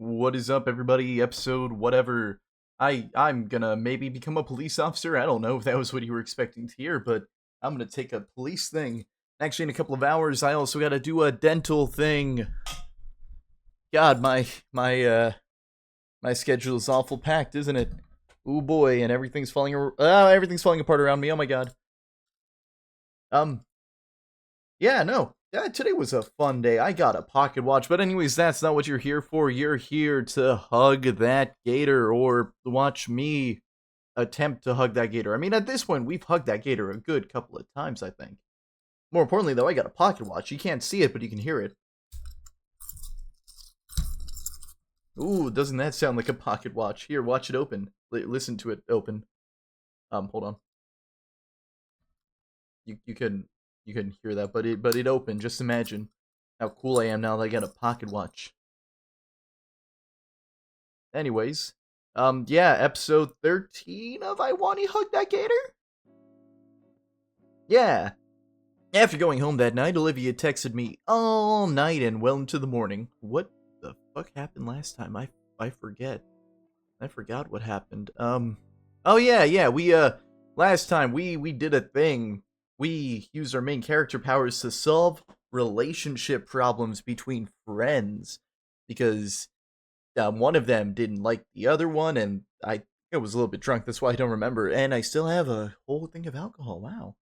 What is up, everybody? Episode whatever. I'm gonna maybe become a police officer. I don't know if that was what you were expecting to hear, but I'm gonna take a police thing. Actually, in a couple of hours, I also gotta do a dental thing. God, my schedule is awful packed, isn't it? Ooh boy, and everything's falling apart around me. Oh my god. Um, Yeah, no. Yeah, today was a fun day. I got a pocket watch, but anyways, that's not what you're here for. You're here to hug that gator or watch me attempt to hug that gator. I mean, at this point, we've hugged that gator a good couple of times, I think. More importantly, though, I got a pocket watch. You can't see it, but you can hear it. Ooh, doesn't that sound like a pocket watch? Here, watch it open. Listen to it open. Hold on. You couldn't hear that, but it opened. Just imagine how cool I am now that I got a pocket watch. Anyways, yeah, episode 13 of I Wani Hug That Gator? Yeah. After going home that night, Olivia texted me all night and well into the morning. What the fuck happened last time? I forget. I forgot what happened. Oh yeah, last time we did a thing. We used our main character powers to solve relationship problems between friends because one of them didn't like the other one, and I was a little bit drunk. That's why I don't remember. And I still have a whole thing of alcohol. Wow.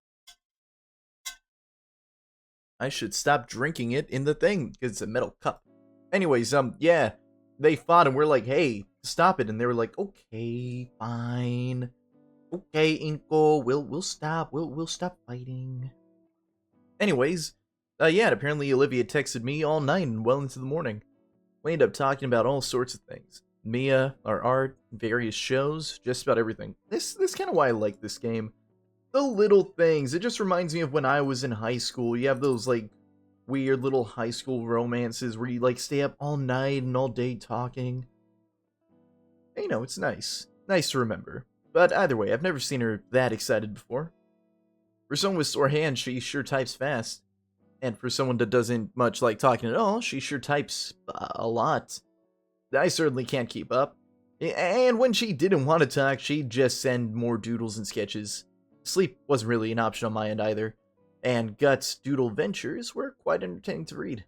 I should stop drinking it in the thing because it's a metal cup. Anyways, yeah, they fought, and we're like, hey, stop it. And they were like, okay, fine. Okay, Inko, we'll stop. We'll stop fighting. Anyways, yeah, and apparently Olivia texted me all night and well into the morning. We end up talking about all sorts of things. Mia, our art, various shows, just about everything. This kind of why I like this game. The little things. It just reminds me of when I was in high school. You have those like weird little high school romances where you like stay up all night and all day talking. And, you know, it's nice. Nice to remember. But either way, I've never seen her that excited before. For someone with sore hands, she sure types fast. And for someone that doesn't much like talking at all, she sure types a lot. I certainly can't keep up. And when she didn't want to talk, she'd just send more doodles and sketches. Sleep wasn't really an option on my end either, and Guts' doodle ventures were quite entertaining to read.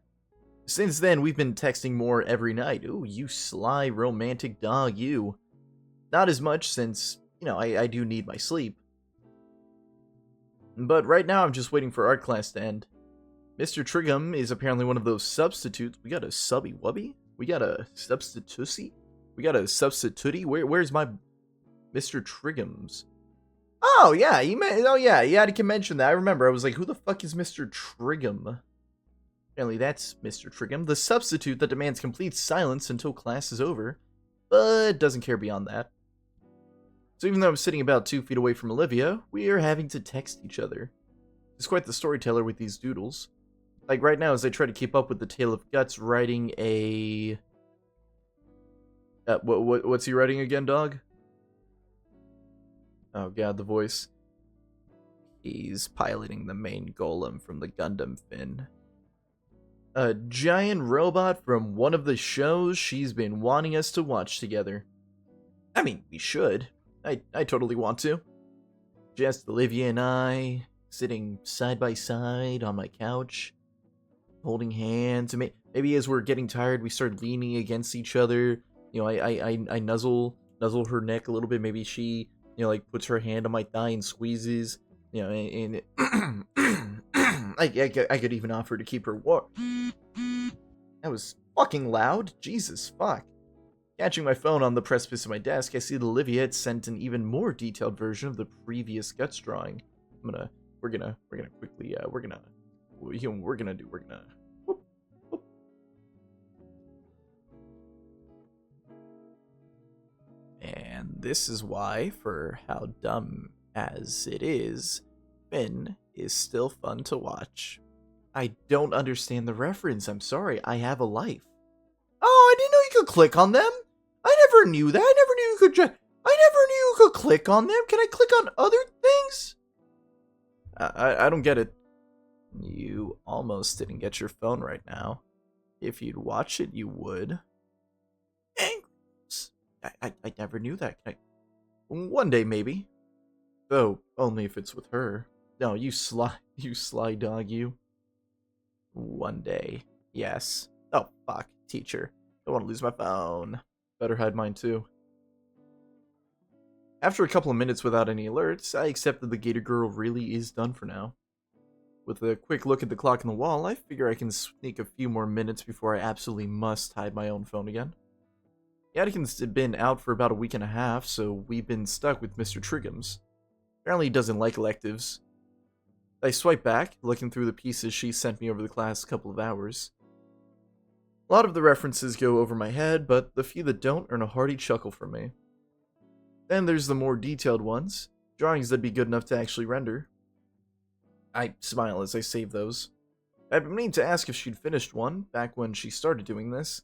Since then, we've been texting more every night. Ooh, you sly, romantic dog, you. Not as much since, you know, I do need my sleep. But right now, I'm just waiting for art class to end. Mr. Triggum is apparently one of those substitutes. We got a subby wubby? We got a substitutey? We got a substitutey? Where's my Mr. Triggums? Oh yeah, yeah, I can mention that. I remember. I was like, who the fuck is Mr. Triggum? Apparently that's Mr. Triggum, the substitute that demands complete silence until class is over, but doesn't care beyond that. So even though I'm sitting about 2 feet away from Olivia, we are having to text each other. She's quite the storyteller with these doodles. Like right now, as I try to keep up with the tale of Guts writing a... what's he writing again, dog? Oh god, the voice. He's piloting the main golem from the Gundam fin. A giant robot from one of the shows she's been wanting us to watch together. I mean, we should. I totally want to. Just Olivia and I, sitting side by side on my couch, holding hands. Maybe as we're getting tired, we start leaning against each other. You know, I nuzzle her neck a little bit. Maybe she, you know, like puts her hand on my thigh and squeezes. You know, and I could even offer to keep her warm. That was fucking loud. Jesus fuck. Catching my phone on the precipice of my desk, I see that Olivia had sent an even more detailed version of the previous Guts drawing. We're gonna quickly, whoop, whoop. And this is why, for how dumb as it is, Finn is still fun to watch. I don't understand the reference, I'm sorry, I have a life. Oh, I didn't know you could click on them! I never knew that. I never knew you could click on them. Can I click on other things? I don't get it. You almost didn't get your phone right now. If you'd watch it, you would. I never knew that. One day, maybe. Though, only if it's with her. No, you sly dog, you. One day. Yes. Oh, fuck. Teacher. Don't want to lose my phone. Better hide mine, too. After a couple of minutes without any alerts, I accept that the gator girl really is done for now. With a quick look at the clock on the wall, I figure I can sneak a few more minutes before I absolutely must hide my own phone again. Yadikin's been out for about a week and a half, so we've been stuck with Mr. Triggums. Apparently he doesn't like electives. I swipe back, looking through the pieces she sent me over the last couple of hours. A lot of the references go over my head, but the few that don't earn a hearty chuckle from me. Then there's the more detailed ones, drawings that'd be good enough to actually render. I smile as I save those. I've been meaning to ask if she'd finished one, back when she started doing this,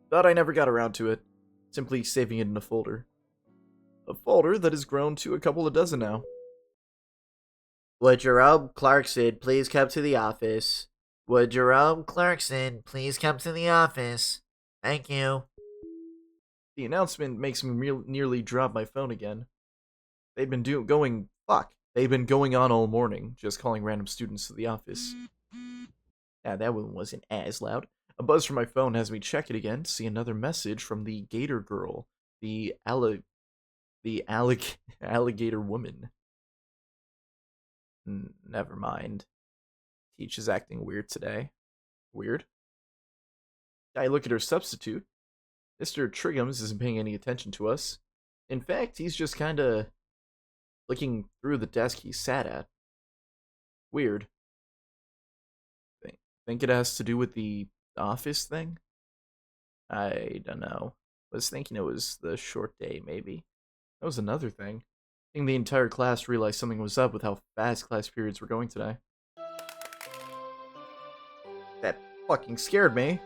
but I never got around to it, simply saving it in a folder. A folder that has grown to a couple of dozen now. Would Jerome Clarkson please come to the office? Would Jerome Clarkson please come to the office? Thank you. The announcement makes me nearly drop my phone again. They've been going on all morning, just calling random students to the office. That one wasn't as loud. A buzz from my phone has me check it again to see another message from the gator girl, the alligator woman. Never mind. Teach is acting weird today. Weird? I look at her substitute. Mr. Triggums isn't paying any attention to us. In fact, he's just kinda looking through the desk he sat at. Weird. Think it has to do with the office thing? I don't know. I was thinking it was the short day, maybe. That was another thing. I think the entire class realized something was up with how fast class periods were going today. That fucking scared me.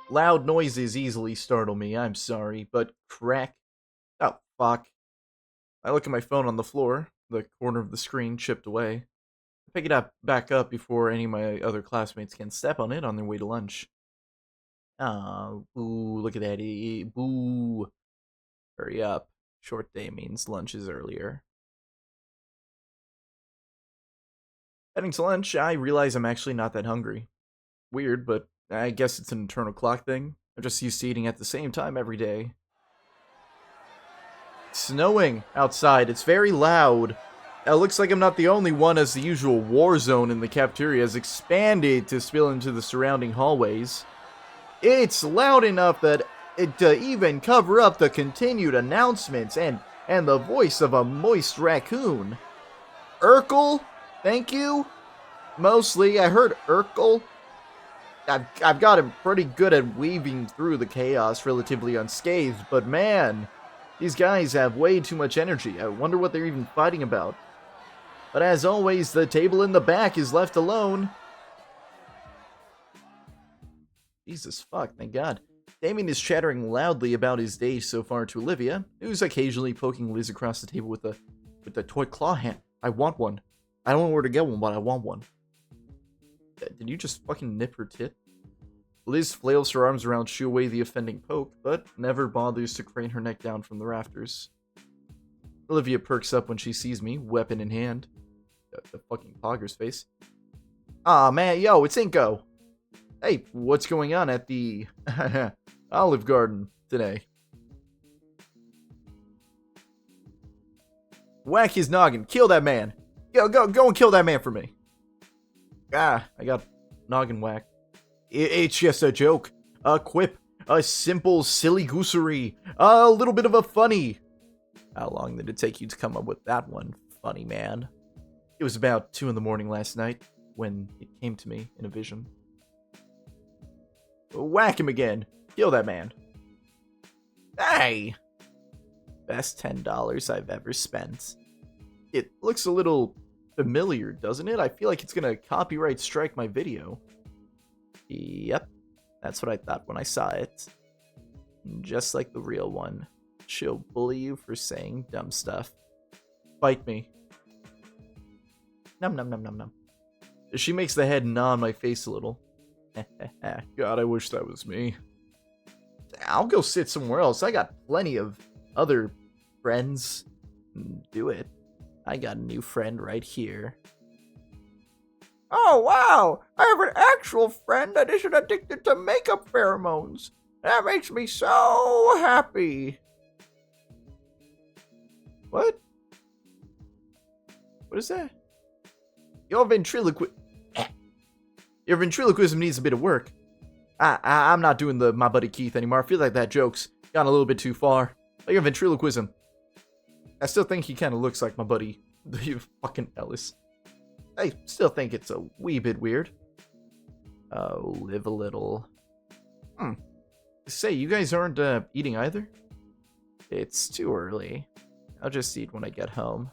Loud noises easily startle me, I'm sorry, but crack. Oh, fuck. I look at my phone on the floor, the corner of the screen chipped away. I pick it back up before any of my other classmates can step on it on their way to lunch. Oh, boo, look at that. Boo. Hurry up. Short day means lunch is earlier. Heading to lunch, I realize I'm actually not that hungry. Weird, but I guess it's an internal clock thing. I'm just used to eating at the same time every day. It's snowing outside. It's very loud. It looks like I'm not the only one, as the usual war zone in the cafeteria has expanded to spill into the surrounding hallways. It's loud enough that to even cover up the continued announcements and the voice of a moist raccoon. Urkel? Thank you? Mostly, I heard Urkel. I've gotten pretty good at weaving through the chaos relatively unscathed, but man, these guys have way too much energy. I wonder what they're even fighting about. But as always, the table in the back is left alone. Jesus fuck, thank God. Damien is chattering loudly about his day so far to Olivia, who's occasionally poking Liz across the table with a toy claw hand. I want one. I don't know where to get one, but I want one. Did you just fucking nip her tit? Liz flails her arms around, shoo away the offending poke, but never bothers to crane her neck down from the rafters. Olivia perks up when she sees me, weapon in hand. The fucking pogger's face. Aw, man, yo, it's Inko. Hey, what's going on at the Olive Garden today? Whack his noggin. Kill that man. Go and kill that man for me. I got noggin whack. It's just a joke. A quip. A simple silly goosery. A little bit of a funny. How long did it take you to come up with that one, funny man? It was about 2 in the morning last night when it came to me in a vision. Whack him again. Kill that man. Hey! Best $10 I've ever spent. It looks a little familiar, doesn't it? I feel like it's gonna copyright strike my video. Yep, that's what I thought when I saw it. Just like the real one. She'll bully you for saying dumb stuff. Bite me. Num num num num num. She makes the head gnaw on my face a little. God, I wish that was me. I'll go sit somewhere else. I got plenty of other friends. Do it. I got a new friend right here. Oh, wow! I have an actual friend that isn't addicted to makeup pheromones. That makes me so happy. What? What is that? Your ventriloquism needs a bit of work. I'm not doing my buddy Keith anymore. I feel like that joke's gone a little bit too far. Like your ventriloquism. I still think he kind of looks like my buddy, the fucking Ellis. I still think it's a wee bit weird. Oh, live a little. Say, you guys aren't eating either? It's too early. I'll just eat when I get home.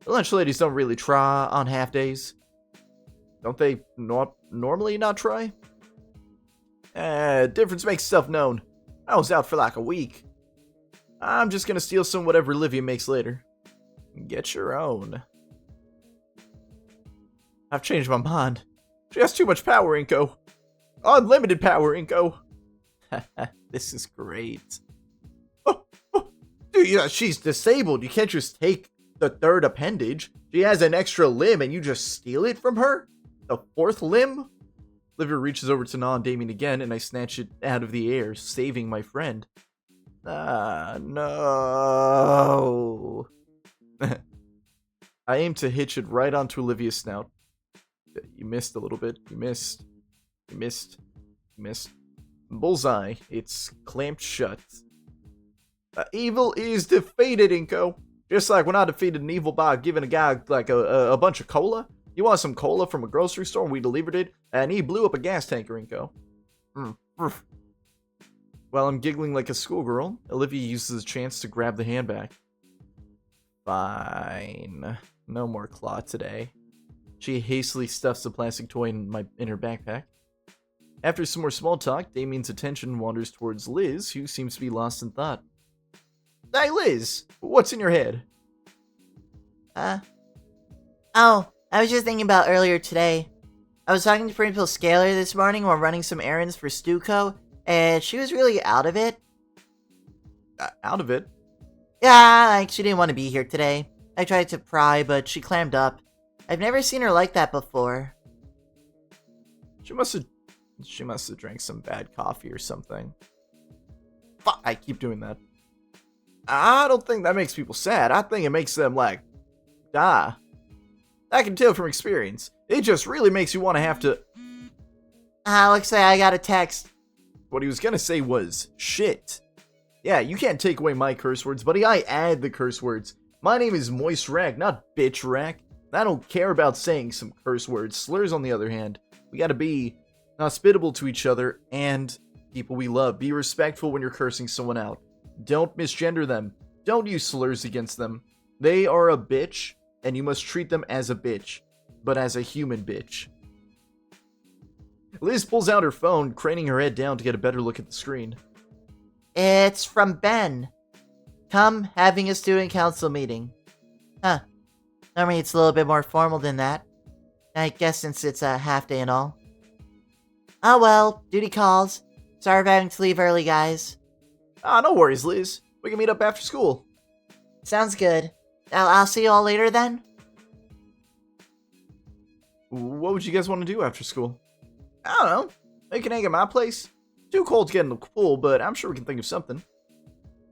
The lunch ladies don't really try on half days. Don't they normally not try? Difference makes itself known. I was out for like a week. I'm just gonna steal some whatever Olivia makes later. Get your own. I've changed my mind. She has too much power, Inko. Unlimited power, Inko. This is great. Dude, yeah, she's disabled. You can't just take the third appendage. She has an extra limb and you just steal it from her? The fourth limb? Olivia reaches over to gnaw on Damien again and I snatch it out of the air, saving my friend. Ah, no. I aim to hitch it right onto Olivia's snout. You missed a little bit. You missed. Bullseye. It's clamped shut. Evil is defeated, Inko. Just like when I defeated an evil by giving a guy like a bunch of cola. You want some cola from a grocery store and we delivered it, and he blew up a gas tanker, Inko. While I'm giggling like a schoolgirl, Olivia uses a chance to grab the handbag. Fine. No more claw today. She hastily stuffs the plastic toy in her backpack. After some more small talk, Damien's attention wanders towards Liz, who seems to be lost in thought. Hey Liz, what's in your head? Oh, I was just thinking about earlier today. I was talking to Principal Scalar this morning while running some errands for Stuco, and she was really out of it. Out of it? Yeah, like she didn't want to be here today. I tried to pry, but she clammed up. I've never seen her like that before. She must have drank some bad coffee or something. Fuck, I keep doing that. I don't think that makes people sad. I think it makes them, like, die. I can tell from experience. It just really makes you want to have to... Looks like I got a text. What he was gonna say was, shit. Yeah, you can't take away my curse words, buddy. I add the curse words. My name is Moist Rack, not Bitch Rack. I don't care about saying some curse words. Slurs, on the other hand, we gotta be hospitable to each other and people we love. Be respectful when you're cursing someone out. Don't misgender them. Don't use slurs against them. They are a bitch, and you must treat them as a bitch, but as a human bitch. Liz pulls out her phone, craning her head down to get a better look at the screen. It's from Ben. Come, having a student council meeting. Huh. Normally it's a little bit more formal than that. I guess since it's a half day and all. Oh well, duty calls. Sorry for having to leave early, guys. No worries, Liz. We can meet up after school. Sounds good. I'll see you all later then. What would you guys want to do after school? I don't know. We can hang at my place. Too cold to get in the pool, but I'm sure we can think of something.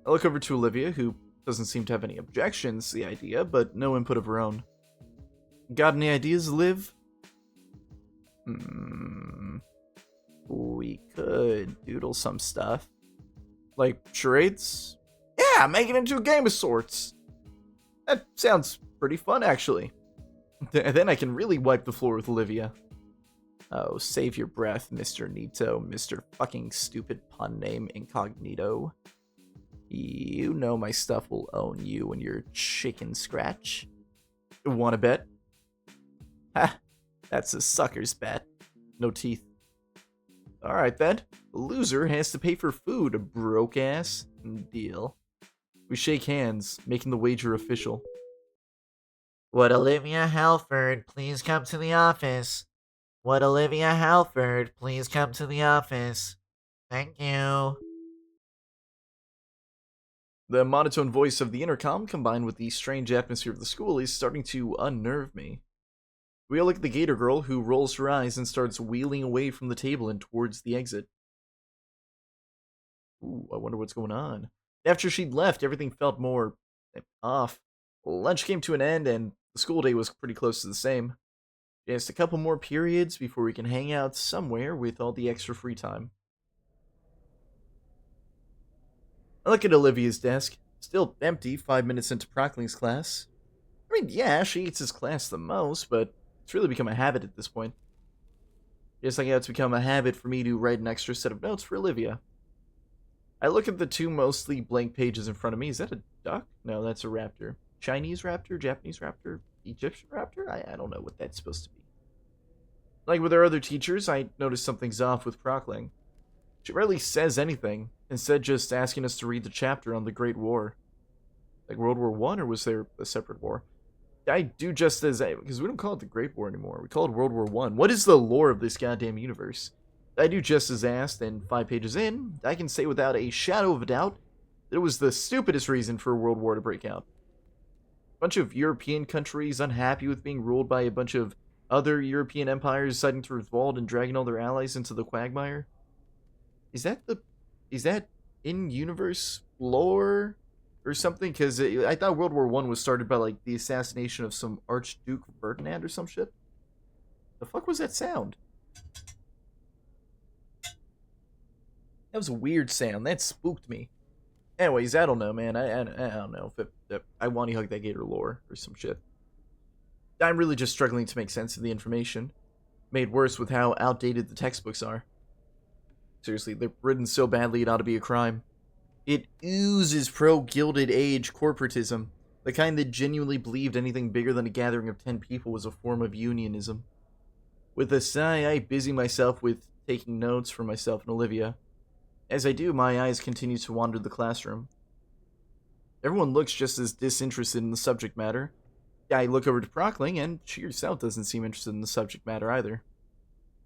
I look over to Olivia, who doesn't seem to have any objections to the idea, but no input of her own. Got any ideas, Liv? We could doodle some stuff. Like charades? Yeah, make it into a game of sorts. That sounds pretty fun, actually. Then I can really wipe the floor with Olivia. Oh, save your breath, Mr. Nito, Mr. fucking stupid pun name incognito. You know my stuff will own you and your chicken scratch. Wanna bet? Ha! That's a sucker's bet. No teeth. Alright then. The loser has to pay for food, a broke ass. Deal. We shake hands, making the wager official. Would Olivia Halford please come to the office? Would Olivia Halford please come to the office? Thank you. The monotone voice of the intercom, combined with the strange atmosphere of the school, is starting to unnerve me. We all look at the gator girl, who rolls her eyes and starts wheeling away from the table and towards the exit. Ooh, I wonder what's going on. After she'd left, everything felt more off. Lunch came to an end, and the school day was pretty close to the same. Just a couple more periods before we can hang out somewhere with all the extra free time. I look at Olivia's desk, still empty 5 minutes into Prockling's class. I mean, yeah, she eats his class the most, but it's really become a habit at this point. Just like how it's become a habit for me to write an extra set of notes for Olivia. I look at the two mostly blank pages in front of me. Is that a duck? No, that's a raptor. Chinese raptor? Japanese raptor? Egyptian raptor? I don't know what that's supposed to be. Like with our other teachers, I noticed something's off with Prockling. She rarely says anything, instead just asking us to read the chapter on the Great War. Like World War One, or was there a separate war? I do just as because we don't call it the Great War anymore. We call it World War One. What is the lore of this goddamn universe? I do just as asked, and 5 pages in, I can say without a shadow of a doubt that it was the stupidest reason for a world war to break out. A bunch of European countries unhappy with being ruled by a bunch of other European empires deciding to revolt and dragging all their allies into the quagmire. Is that in universe lore or something? Because I thought World War One was started by like the assassination of some Archduke Ferdinand or some shit. The fuck was that sound? That was a weird sound. That spooked me. Anyways, I don't know, man. I don't know if I want to hug that gator lore or some shit. I'm really just struggling to make sense of the information, made worse with how outdated the textbooks are. Seriously, they're written so badly it ought to be a crime. It oozes pro-Gilded Age corporatism, the kind that genuinely believed anything bigger than a gathering of 10 people was a form of unionism. With a sigh, I busy myself with taking notes for myself and Olivia. As I do, my eyes continue to wander the classroom. Everyone looks just as disinterested in the subject matter. I look over to Prockling, and she herself doesn't seem interested in the subject matter either.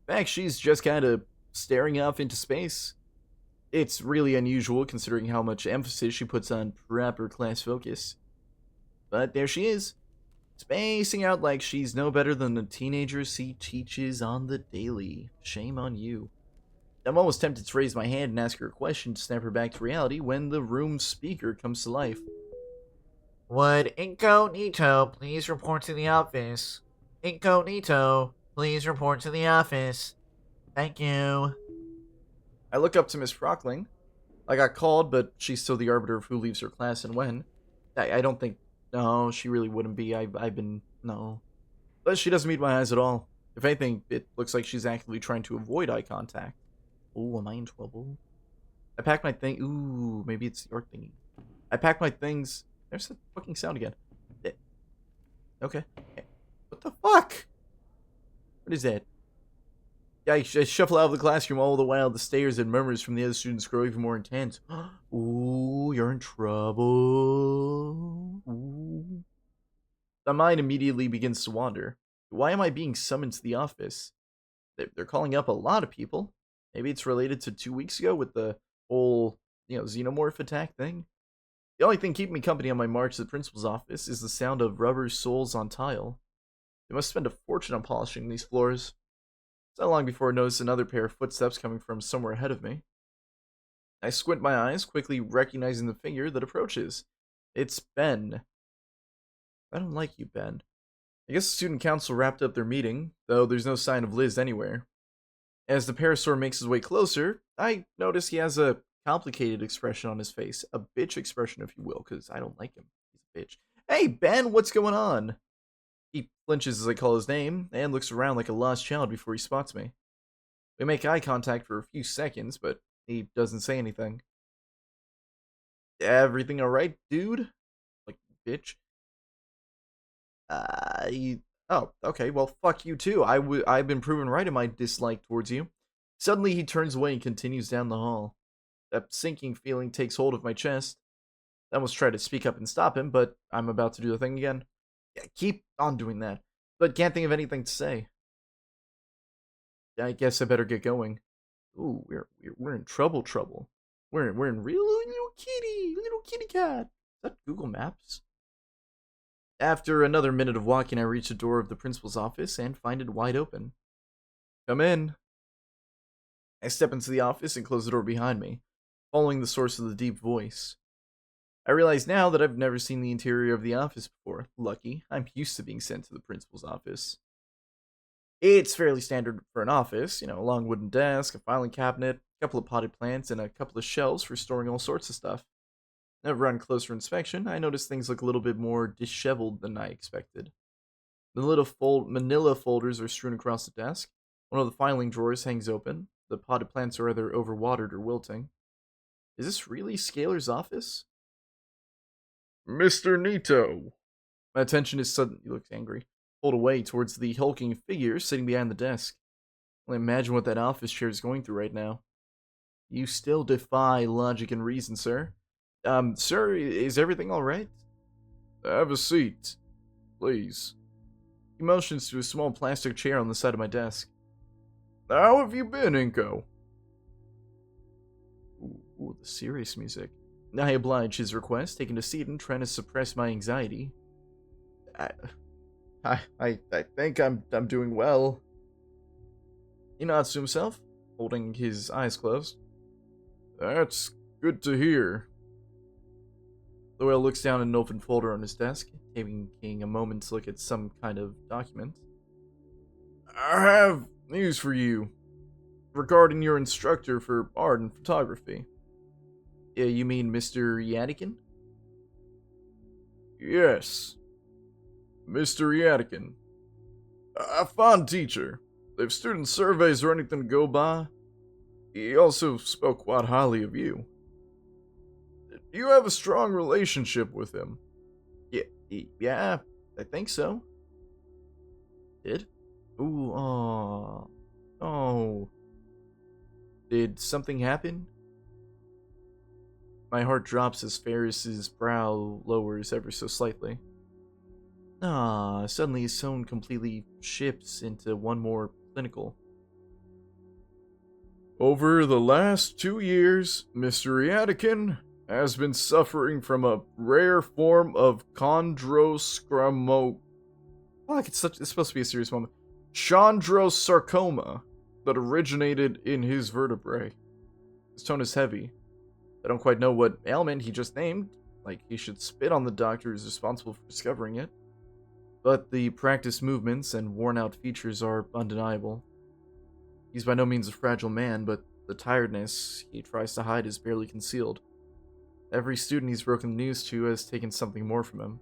In fact, she's just kind of staring off into space. It's really unusual considering how much emphasis she puts on proper class focus. But there she is, spacing out like she's no better than the teenagers she teaches on the daily. Shame on you. I'm almost tempted to raise my hand and ask her a question to snap her back to reality when the room's speaker comes to life. Would Incognito please report to the office? Incognito, please report to the office. Thank you. I look up to Miss Prockling. I got called, but she's still the arbiter of who leaves her class and when. I don't think... No, she really wouldn't be. I've been... No. But she doesn't meet my eyes at all. If anything, it looks like she's actively trying to avoid eye contact. Ooh, am I in trouble? I pack my thing... Ooh, maybe it's your thingy. I pack my things... There's the fucking sound again. Okay. What the fuck? What is that? I shuffle out of the classroom all the while the stares and murmurs from the other students grow even more intense. Ooh, you're in trouble. Ooh. My mind immediately begins to wander. Why am I being summoned to the office? They're calling up a lot of people. Maybe it's related to 2 weeks ago with the whole, xenomorph attack thing. The only thing keeping me company on my march to the principal's office is the sound of rubber soles on tile. They must spend a fortune on polishing these floors. It's not long before I notice another pair of footsteps coming from somewhere ahead of me. I squint my eyes, quickly recognizing the figure that approaches. It's Ben. I don't like you, Ben. I guess the student council wrapped up their meeting, though there's no sign of Liz anywhere. As the parasaur makes his way closer, I notice he has a complicated expression on his face. A bitch expression, if you will, because I don't like him. He's a bitch. Hey, Ben, what's going on? He flinches as I call his name, and looks around like a lost child before he spots me. We make eye contact for a few seconds, but he doesn't say anything. Everything alright, dude? Like, bitch. Oh, okay, well, fuck you too. I've been proven right in my dislike towards you. Suddenly he turns away and continues down the hall. That sinking feeling takes hold of my chest. I almost try to speak up and stop him, but I'm about to do the thing again. Yeah, keep on doing that, but can't think of anything to say. I guess I better get going. Ooh, we're in trouble. We're in real little kitty cat. Is that Google Maps? After another minute of walking, I reach the door of the principal's office and find it wide open. Come in. I step into the office and close the door behind me, following the source of the deep voice. I realize now that I've never seen the interior of the office before. Lucky, I'm used to being sent to the principal's office. It's fairly standard for an office, a long wooden desk, a filing cabinet, a couple of potted plants, and a couple of shelves for storing all sorts of stuff. On closer inspection, I notice things look a little bit more disheveled than I expected. The little manila folders are strewn across the desk. One of the filing drawers hangs open. The potted plants are either overwatered or wilting. Is this really Scalar's office? Mr. Nito. My attention is suddenly, he looks angry, pulled away towards the hulking figure sitting behind the desk. I imagine what that office chair is going through right now. You still defy logic and reason, sir. Sir, is everything alright? Have a seat, please. He motions to a small plastic chair on the side of my desk. How have you been, Inko? Ooh, the serious music. I oblige his request, taking a seat and trying to suppress my anxiety. I think I'm doing well. He nods to himself, holding his eyes closed. That's good to hear. The whale looks down at an open folder on his desk, taking a moment to look at some kind of document. I have news for you regarding your instructor for art and photography. You mean Mr. Yadikin? Yes, Mr. Yadikin. A fine teacher. If student surveys are anything to go by, he also spoke quite highly of you. You have a strong relationship with him. Yeah, I think so. Did? Ooh, aww. Oh. Did something happen? My heart drops as Ferris's brow lowers ever so slightly. Suddenly his tone completely shifts into one more clinical. Over the last 2 years, Mr. Yadikin has been suffering from a rare form of chondrosarcoma. Fuck, it's supposed to be a serious moment. Chondrosarcoma that originated in his vertebrae. His tone is heavy. I don't quite know what ailment he just named, like he should spit on the doctor who's responsible for discovering it. But the practiced movements and worn-out features are undeniable. He's by no means a fragile man, but the tiredness he tries to hide is barely concealed. Every student he's broken the news to has taken something more from him.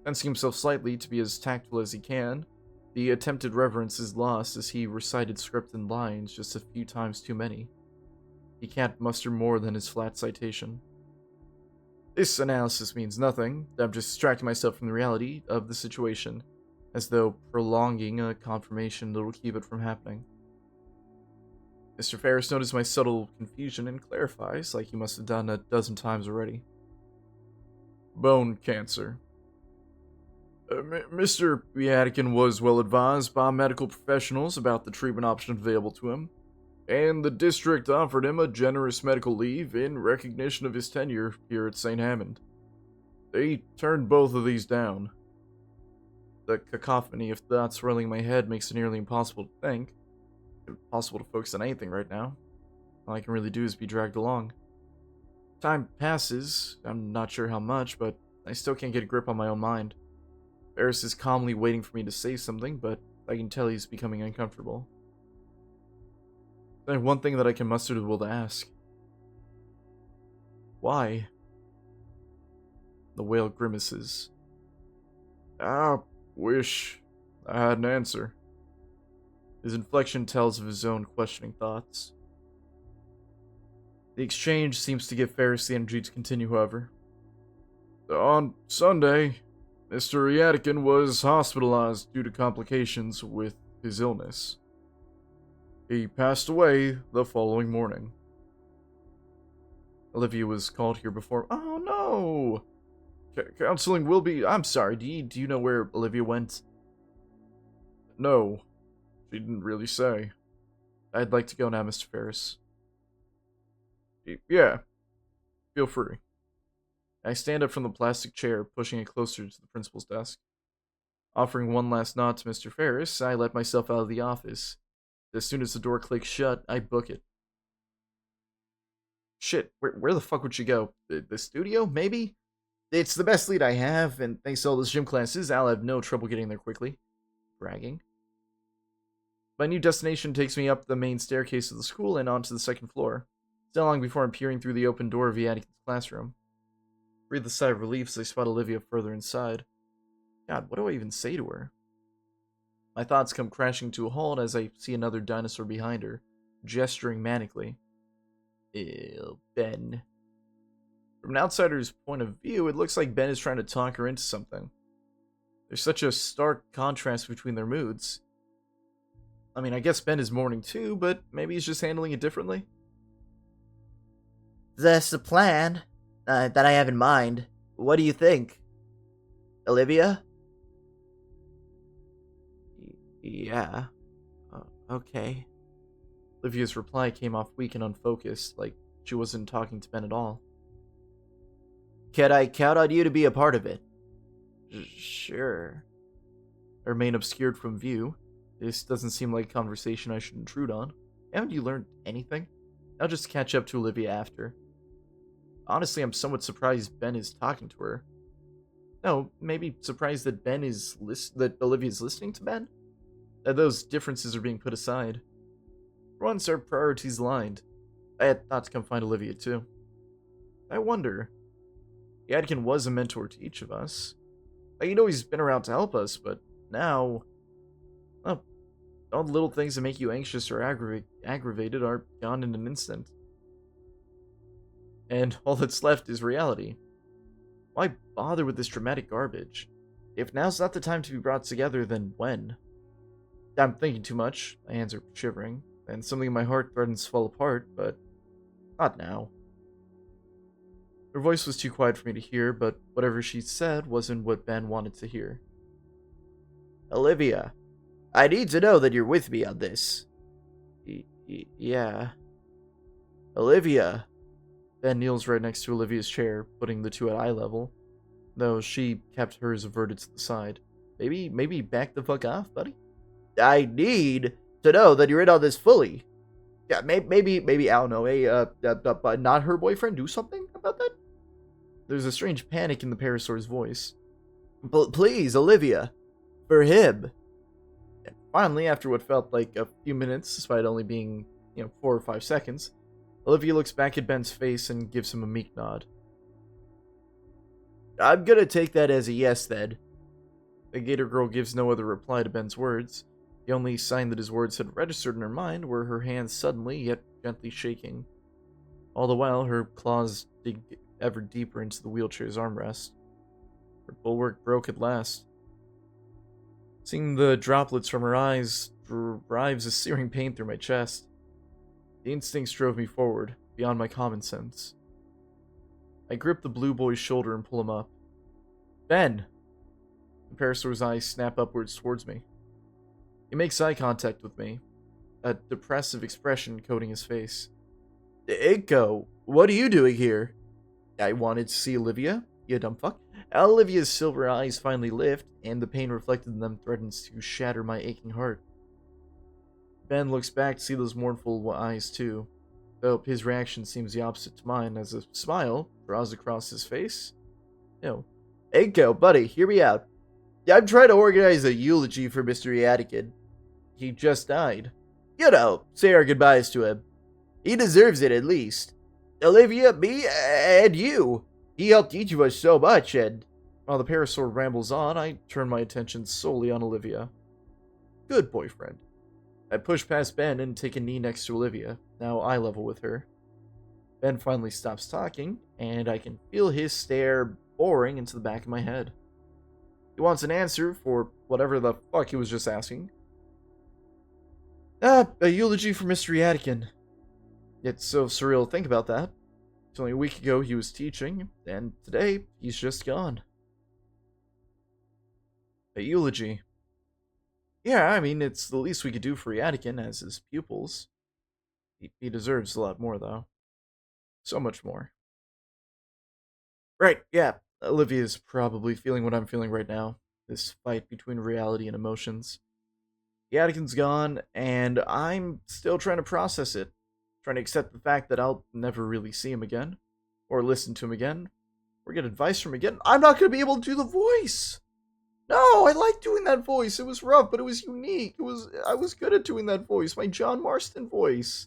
Fencing himself slightly to be as tactful as he can, the attempted reverence is lost as he recited scripted lines just a few times too many. He can't muster more than his flat citation. This analysis means nothing. I'm just distracting myself from the reality of the situation, as though prolonging a confirmation that'll keep it from happening. Mr. Ferris notices my subtle confusion and clarifies, like he must have done a dozen times already. Bone cancer. Mr. Yadikin was well advised by medical professionals about the treatment options available to him, and the district offered him a generous medical leave in recognition of his tenure here at St. Hammond. They turned both of these down. The cacophony of thoughts swirling in my head makes it nearly impossible to think. Impossible to focus on anything right now. All I can really do is be dragged along. Time passes, I'm not sure how much, but I still can't get a grip on my own mind. Ferris is calmly waiting for me to say something, but I can tell he's becoming uncomfortable. There's one thing that I can muster the will to ask. Why? The whale grimaces. I wish I had an answer. His inflection tells of his own questioning thoughts. The exchange seems to give Ferris the energy to continue, however. On Sunday, Mr. Yadikin was hospitalized due to complications with his illness. He passed away the following morning. Olivia was called here before. Oh no! Counseling will be. I'm sorry, do you know where Olivia went? No, she didn't really say. I'd like to go now, Mr. Ferris. Yeah, feel free. I stand up from the plastic chair, pushing it closer to the principal's desk. Offering one last nod to Mr. Ferris, I let myself out of the office. As soon as the door clicks shut, I book it. Shit, where the fuck would she go? The studio, maybe? It's the best lead I have, and thanks to all those gym classes, I'll have no trouble getting there quickly. Bragging. My new destination takes me up the main staircase of the school and onto the second floor. It's not long before I'm peering through the open door of Yadikin's classroom. Breathe a sigh of relief as I spot Olivia further inside. God, what do I even say to her? My thoughts come crashing to a halt as I see another dinosaur behind her, gesturing manically. Ew, Ben. From an outsider's point of view, it looks like Ben is trying to talk her into something. There's such a stark contrast between their moods. I mean, I guess Ben is mourning too, but maybe he's just handling it differently. That's the plan that I have in mind. What do you think? Olivia? Yeah. Okay. Olivia's reply came off weak and unfocused, like she wasn't talking to Ben at all. Can I count on you to be a part of it? Sure. I remain obscured from view. This doesn't seem like a conversation I should intrude on. Haven't you learned anything? I'll just catch up to Olivia after. Honestly, I'm somewhat surprised Ben is talking to her. No, maybe surprised that that Olivia's listening to Ben? That those differences are being put aside. For once, our priorities aligned. I had thought to come find Olivia too. I wonder. Yadkin was a mentor to each of us. Like, he's been around to help us, but now... well, all the little things that make you anxious or aggravated are gone in an instant. And all that's left is reality. Why bother with this dramatic garbage? If now's not the time to be brought together, then when? I'm thinking too much. My hands are shivering, and something in my heart threatens to fall apart, but not now. Her voice was too quiet for me to hear, but whatever she said wasn't what Ben wanted to hear. Olivia, I need to know that you're with me on this. Yeah. Olivia. Ben kneels right next to Olivia's chair, putting the two at eye level, though she kept hers averted to the side. Maybe back the fuck off, buddy? I need to know that you're in on this fully. Yeah, maybe I don't know, not her boyfriend do something about that? There's a strange panic in the Parasaur's voice. Please, Olivia. For him. And finally, after what felt like a few minutes, despite only being, 4 or 5 seconds, Olivia looks back at Ben's face and gives him a meek nod. I'm gonna take that as a yes, then. The Gator Girl gives no other reply to Ben's words. The only sign that his words had registered in her mind were her hands suddenly, yet gently shaking. All the while, her claws dig ever deeper into the wheelchair's armrest. Her bulwark broke at last. Seeing the droplets from her eyes drives a searing pain through my chest. The instincts drove me forward, beyond my common sense. I grip the blue boy's shoulder and pull him up. Ben! The Parasaur's eyes snap upwards towards me. He makes eye contact with me, a depressive expression coating his face. Inko, what are you doing here? I wanted to see Olivia, you dumb fuck. Olivia's silver eyes finally lift, and the pain reflected in them threatens to shatter my aching heart. Ben looks back to see those mournful eyes too, though his reaction seems the opposite to mine as a smile draws across his face. Inko, buddy, hear me out. I'm trying to organize a eulogy for Mr. Yadikin. He just died. Say our goodbyes to him. He deserves it, at least. Olivia, me, and you. He helped each of us so much, and... While the Parasaur rambles on, I turn my attention solely on Olivia. Good boyfriend. I push past Ben and take a knee next to Olivia, now eye level with her. Ben finally stops talking, and I can feel his stare boring into the back of my head. He wants an answer for whatever the fuck he was just asking. A eulogy for Mr. Yadikin. It's so surreal to think about that. It's only a week ago he was teaching, and today he's just gone. A eulogy. Yeah, I mean, it's the least we could do for Yadikin as his pupils. He deserves a lot more, though. So much more. Right, yeah. Olivia's probably feeling what I'm feeling right now. This fight between reality and emotions. Yadikin's gone, and I'm still trying to process it. Trying to accept the fact that I'll never really see him again, or listen to him again, or get advice from him again. I'm not going to be able to do the voice! No, I like doing that voice. It was rough, but it was unique. I was good at doing that voice, my John Marston voice.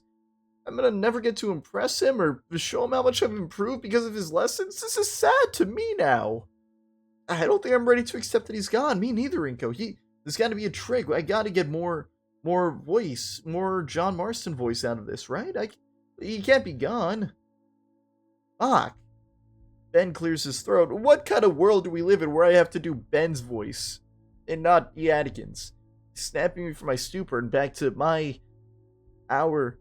I'm gonna never get to impress him or show him how much I've improved because of his lessons. This is sad to me now. I don't think I'm ready to accept that he's gone. Me neither, Inko. There's got to be a trick. I got to get more voice, more John Marston voice out of this, right? He can't be gone. Fuck. Ben clears his throat. What kind of world do we live in where I have to do Ben's voice and not Yadikin's? Snapping me from my stupor and back to our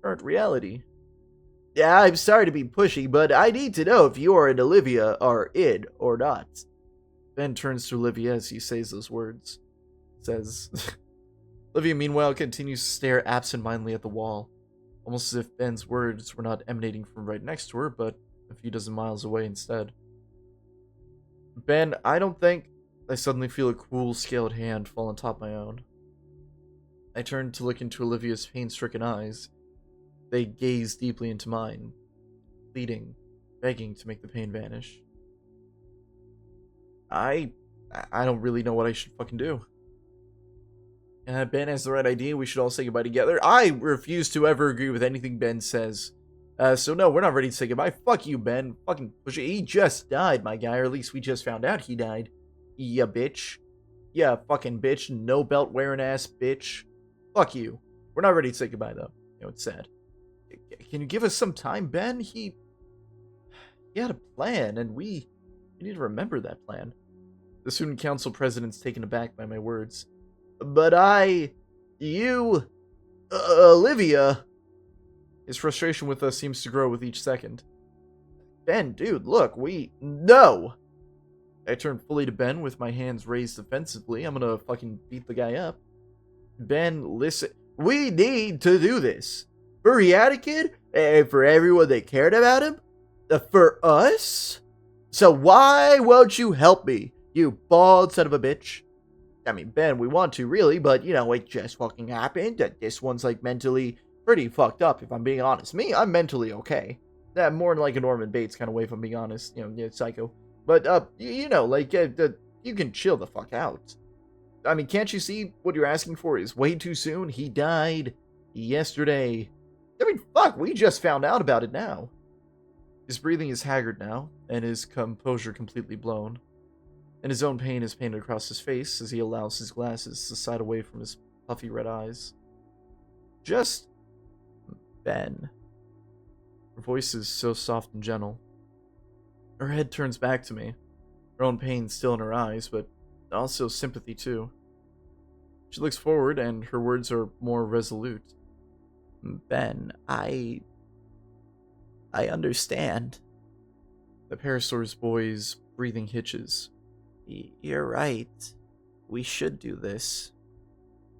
current reality. Yeah, I'm sorry to be pushy, but I need to know if you and Olivia are in or not. Ben turns to Olivia as he says those words. Says, Olivia, meanwhile, continues to stare absent-mindedly at the wall, almost as if Ben's words were not emanating from right next to her, but a few dozen miles away instead. Ben, I don't think... I suddenly feel a cool, scaled hand fall on top of my own. I turn to look into Olivia's pain-stricken eyes. They gaze deeply into mine, pleading, begging to make the pain vanish. I don't really know what I should fucking do. Ben has the right idea. We should all say goodbye together. I refuse to ever agree with anything Ben says. So no, we're not ready to say goodbye. Fuck you, Ben. Fucking push it. He just died, my guy. Or at least we just found out he died. Yeah, bitch. Yeah, fucking bitch. No belt wearing ass bitch. Fuck you. We're not ready to say goodbye, though. You know, it's sad. Can you give us some time, Ben? He had a plan, and we need to remember that plan. The student council president's taken aback by my words. But Olivia... His frustration with us seems to grow with each second. Ben, dude, look, No! I turn fully to Ben with my hands raised defensively. I'm gonna fucking beat the guy up. Ben, listen. We need to do this. For Yadikin, and for everyone that cared about him. For us? So why won't you help me, you bald son of a bitch? I mean, Ben, we want to, really, but, you know, it just fucking happened that this one's, like, mentally pretty fucked up, if I'm being honest. Me, I'm mentally okay. That more than, like, a Norman Bates kind of way, if I'm being honest. You know, yeah, psycho. But, you know, like, you can chill the fuck out. I mean, can't you see what you're asking for is way too soon? He died yesterday. I mean, fuck, we just found out about it now. His breathing is haggard now, and his composure completely blown. And his own pain is painted across his face as he allows his glasses to slide away from his puffy red eyes. Just Ben. Her voice is so soft and gentle. Her head turns back to me, her own pain still in her eyes, but also sympathy too. She looks forward, and her words are more resolute. Ben, I understand. The Parasaur's boy's breathing hitches. You're right. We should do this.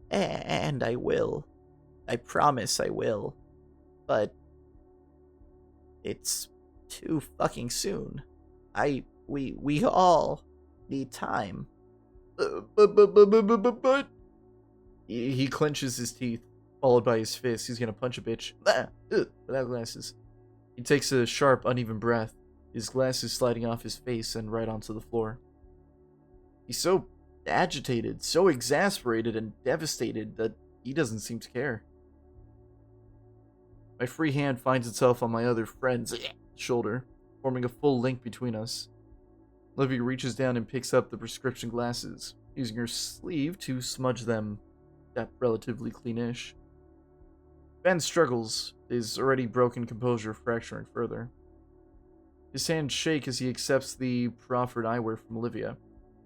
And I will. I promise I will. But it's too fucking soon. We all need time. But he clenches his teeth, followed by his fist. He's gonna punch a bitch. Without glasses. He takes a sharp, uneven breath, his glasses sliding off his face and right onto the floor. He's so agitated, so exasperated and devastated that he doesn't seem to care. My free hand finds itself on my other friend's shoulder, forming a full link between us. Olivia reaches down and picks up the prescription glasses, using her sleeve to smudge them that relatively cleanish. Ben struggles, his already broken composure fracturing further. His hands shake as he accepts the proffered eyewear from Olivia,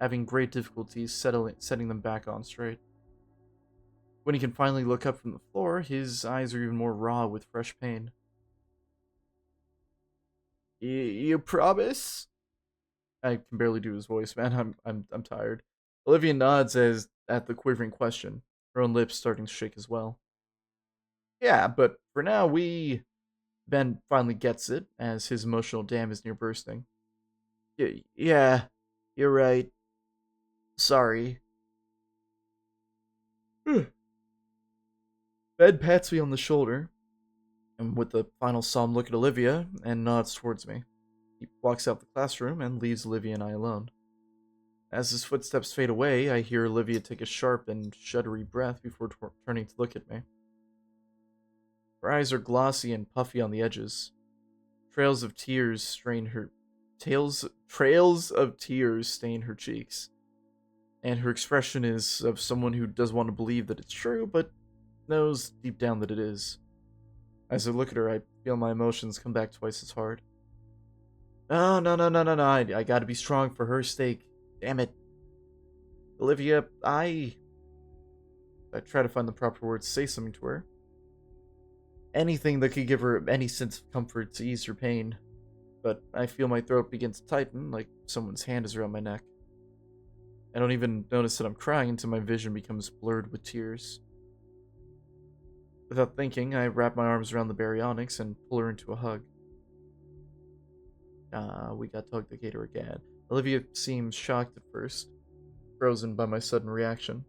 having great difficulties setting them back on straight. When he can finally look up from the floor, his eyes are even more raw with fresh pain. You promise? I can barely do his voice, man. I'm tired. Olivia nods at the quivering question, her own lips starting to shake as well. Yeah, but for now Ben finally gets it, as his emotional dam is near bursting. Yeah, you're right. Sorry. Ben pats me on the shoulder, and with a final solemn look at Olivia, and nods towards me. He walks out the classroom and leaves Olivia and I alone. As his footsteps fade away, I hear Olivia take a sharp and shuddery breath before turning to look at me. Her eyes are glossy and puffy on the edges. Trails of tears stain her trails of tears stain her cheeks. And her expression is of someone who does want to believe that it's true, but knows deep down that it is. As I look at her, I feel my emotions come back twice as hard. Oh, no. I gotta be strong for her sake. Damn it. Olivia, I try to find the proper words to say something to her. Anything that could give her any sense of comfort to ease her pain. But I feel my throat begin to tighten, like someone's hand is around my neck. I don't even notice that I'm crying until my vision becomes blurred with tears. Without thinking, I wrap my arms around the baryonyx and pull her into a hug. We got to hug the gator again. Olivia seems shocked at first, frozen by my sudden reaction.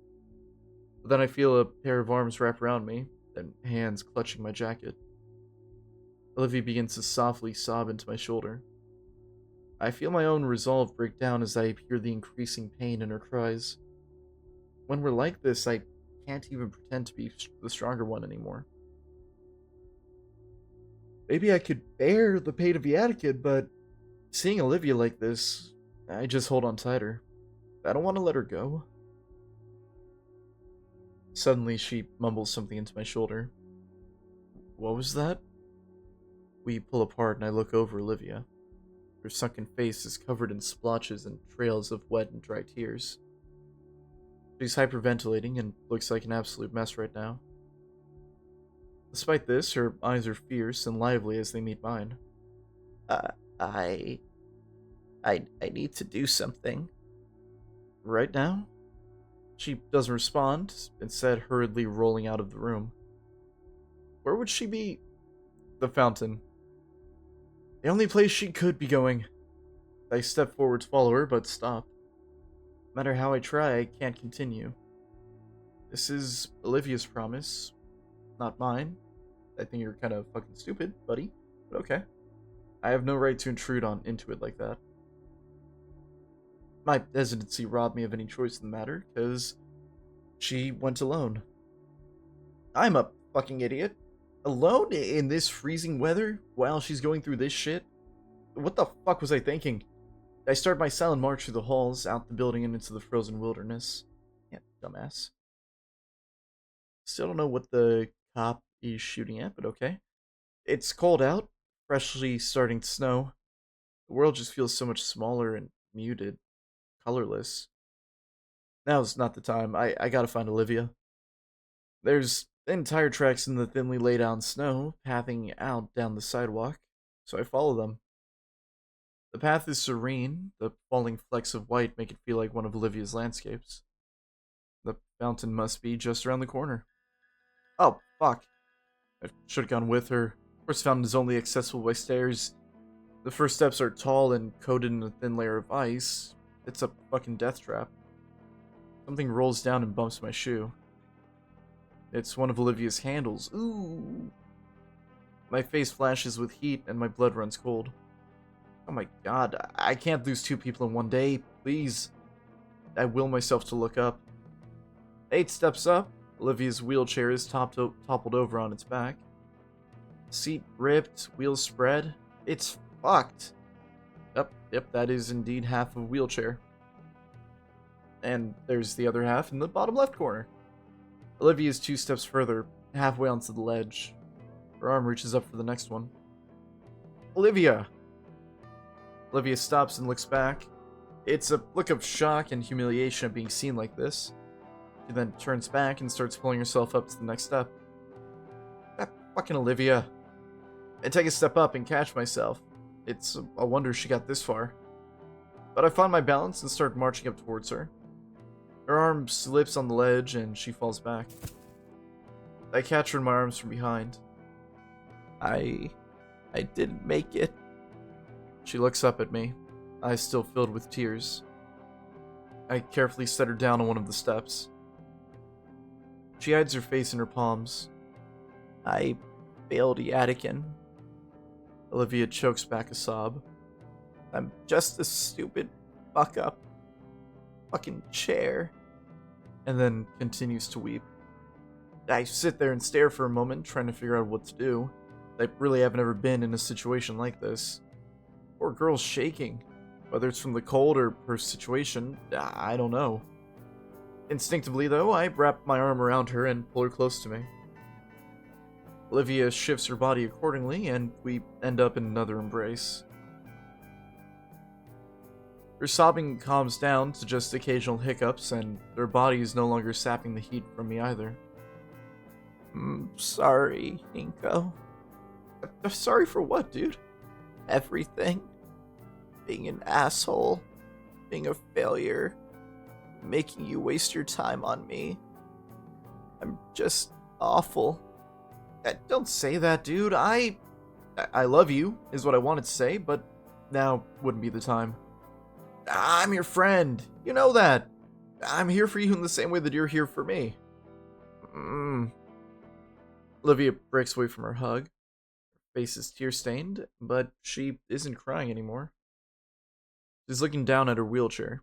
But then I feel a pair of arms wrap around me, and hands clutching my jacket. Olivia begins to softly sob into my shoulder. I feel my own resolve break down as I hear the increasing pain in her cries. When we're like this, I can't even pretend to be the stronger one anymore. Maybe I could bear the pain of Viatica, but seeing Olivia like this, I just hold on tighter. I don't want to let her go. Suddenly, she mumbles something into my shoulder. What was that? We pull apart and I look over Olivia. Her sunken face is covered in splotches and trails of wet and dry tears. She's hyperventilating and looks like an absolute mess right now. Despite this, her eyes are fierce and lively as they meet mine. Uh, I... I need to do something. Right now? She doesn't respond, instead hurriedly rolling out of the room. Where would she be? The fountain. The only place she could be going. I step forward to follow her, but stop. No matter how I try, I can't continue. This is Olivia's promise, not mine. I think you're kind of fucking stupid, buddy, but okay. I have no right to intrude into it like that. My hesitancy robbed me of any choice in the matter, because she went alone. I'm a fucking idiot. Alone in this freezing weather while she's going through this shit? What the fuck was I thinking? I start my silent march through the halls, out the building, and into the frozen wilderness. Yeah, dumbass. Still don't know what the cop is shooting at, but okay. It's cold out, freshly starting to snow. The world just feels so much smaller and muted, colorless. Now's not the time. I gotta find Olivia. There's entire tracks in the thinly laid down snow, pathing out down the sidewalk, so I follow them. The path is serene, the falling flecks of white make it feel like one of Olivia's landscapes. The fountain must be just around the corner. Oh, fuck. I should have gone with her. Of course, the fountain is only accessible by stairs. The first steps are tall and coated in a thin layer of ice. It's a fucking death trap. Something rolls down and bumps my shoe. It's one of Olivia's handles. Ooh. My face flashes with heat and my blood runs cold. Oh my god, I can't lose two people in one day, please. I will myself to look up. 8 steps up. Olivia's wheelchair is toppled over on its back. Seat ripped, wheels spread. It's fucked. Yep, that is indeed half of a wheelchair. And there's the other half in the bottom left corner. Olivia is 2 steps further, halfway onto the ledge. Her arm reaches up for the next one. Olivia! Olivia stops and looks back. It's a look of shock and humiliation at being seen like this. She then turns back and starts pulling herself up to the next step. That fucking Olivia. I take a step up and catch myself. It's a wonder she got this far. But I find my balance and start marching up towards her. Her arm slips on the ledge and she falls back. I catch her in my arms from behind. I I didn't make it. She looks up at me, eyes still filled with tears. I carefully set her down on one of the steps. She hides her face in her palms. I failed Yadikin. Olivia chokes back a sob. I'm just a stupid fuck up. Fucking chair. And then continues to weep. I sit there and stare for a moment, trying to figure out what to do. I really haven't ever been in a situation like this. Poor girl's shaking. Whether it's from the cold or her situation, I don't know. Instinctively, though, I wrap my arm around her and pull her close to me. Olivia shifts her body accordingly, and we end up in another embrace. Her sobbing calms down to just occasional hiccups, and her body is no longer sapping the heat from me either. Sorry, Inko. Sorry for what, dude? Everything. Being an asshole. Being a failure. Making you waste your time on me. I'm just awful. Don't say that, dude. I love you, is what I wanted to say, but now wouldn't be the time. I'm your friend. You know that. I'm here for you in the same way that you're here for me. Olivia breaks away from her hug. Her face is tear-stained, but she isn't crying anymore. She's looking down at her wheelchair.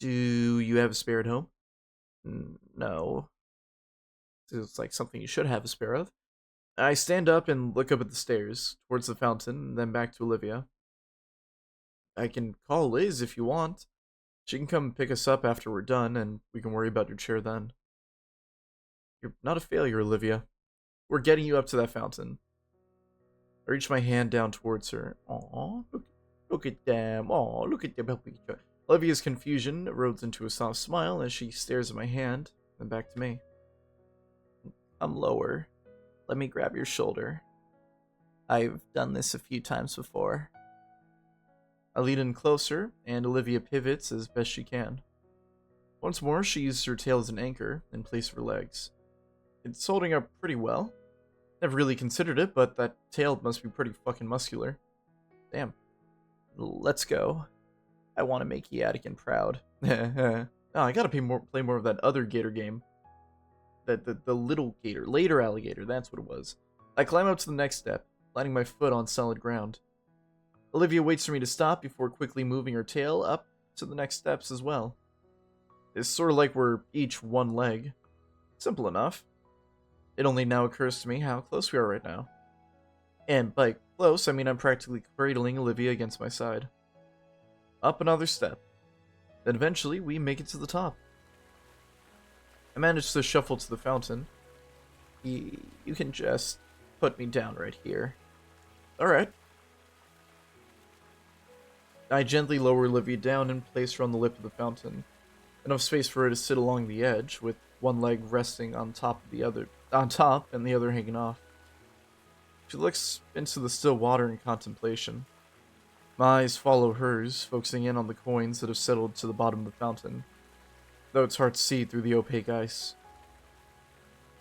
Do you have a spare at home? No. It's like something you should have a spare of. I stand up and look up at the stairs, towards the fountain, and then back to Olivia. I can call Liz if you want. She can come pick us up after we're done, and we can worry about your chair then. You're not a failure, Olivia. We're getting you up to that fountain. I reach my hand down towards her. Aw, look at them. Aw, look at them. Olivia's confusion erodes into a soft smile as she stares at my hand, then back to me. Come lower. Let me grab your shoulder. I've done this a few times before. I lean in closer, and Olivia pivots as best she can. Once more, she uses her tail as an anchor in place of her legs. It's holding up pretty well. Never really considered it, but that tail must be pretty fucking muscular. Damn. Let's go. I want to make Yadikin proud. Oh, I gotta play more of that other gator game. The little gator. Later alligator, that's what it was. I climb up to the next step, landing my foot on solid ground. Olivia waits for me to stop before quickly moving her tail up to the next steps as well. It's sort of like we're each one leg. Simple enough. It only now occurs to me how close we are right now. And by close, I mean I'm practically cradling Olivia against my side. Up another step. Then eventually, we make it to the top. I manage to shuffle to the fountain. You can just put me down right here. Alright. I gently lower Olivia down and place her on the lip of the fountain. Enough space for her to sit along the edge, with one leg resting on top and the other hanging off. She looks into the still water in contemplation. My eyes follow hers, focusing in on the coins that have settled to the bottom of the fountain, though it's hard to see through the opaque ice.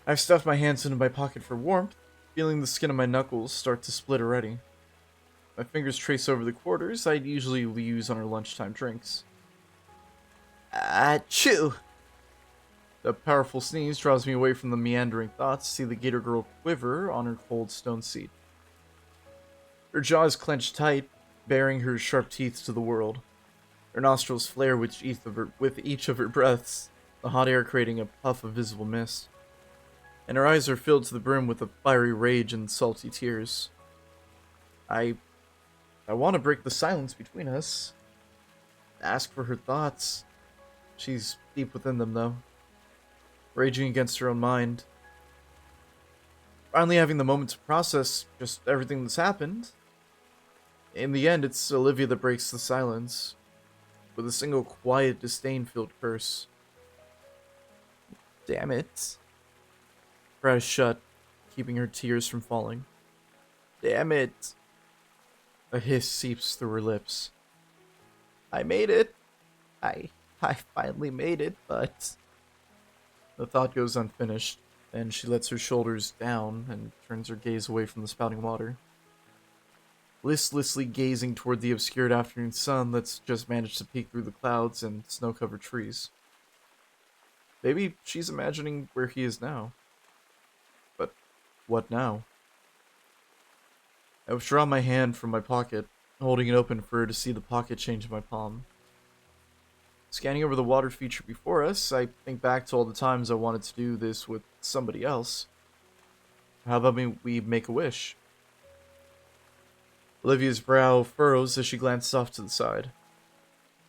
I've stuffed my hands into my pocket for warmth, feeling the skin of my knuckles start to split already. My fingers trace over the quarters I'd usually use on our lunchtime drinks. Achoo! The powerful sneeze draws me away from the meandering thoughts to see the gator girl quiver on her cold stone seat. Her jaw is clenched tight, baring her sharp teeth to the world. Her nostrils flare with each of her breaths, the hot air creating a puff of visible mist. And her eyes are filled to the brim with a fiery rage and salty tears. I want to break the silence between us. Ask for her thoughts. She's deep within them, though. Raging against her own mind. Finally having the moment to process just everything that's happened. In the end, it's Olivia that breaks the silence, with a single quiet, disdain-filled curse. Damn it. Her eyes shut, keeping her tears from falling. Damn it. A hiss seeps through her lips. I made it. I finally made it, but... The thought goes unfinished, and she lets her shoulders down and turns her gaze away from the spouting water. listlessly gazing toward the obscured afternoon sun that's just managed to peek through the clouds and snow-covered trees. Maybe she's imagining where he is now. But what now? I withdraw my hand from my pocket, holding it open for her to see the pocket change in my palm. Scanning over the water feature before us, I think back to all the times I wanted to do this with somebody else. How about we make a wish? Olivia's brow furrows as she glances off to the side.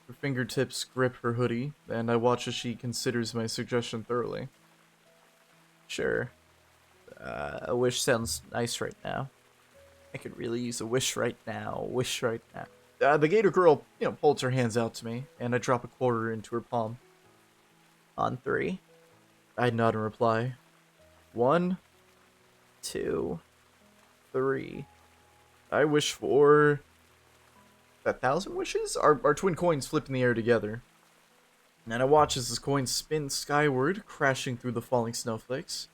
Her fingertips grip her hoodie, and I watch as she considers my suggestion thoroughly. Sure. A wish sounds nice right now. I could really use a wish right now. Wish right now. The gator girl, holds her hands out to me, and I drop a quarter into her palm. On three. I nod in reply. 1, 2, 3. I wish for 1,000 wishes? Our twin coins flip in the air together. And I watch as this coin spins skyward, crashing through the falling snowflakes.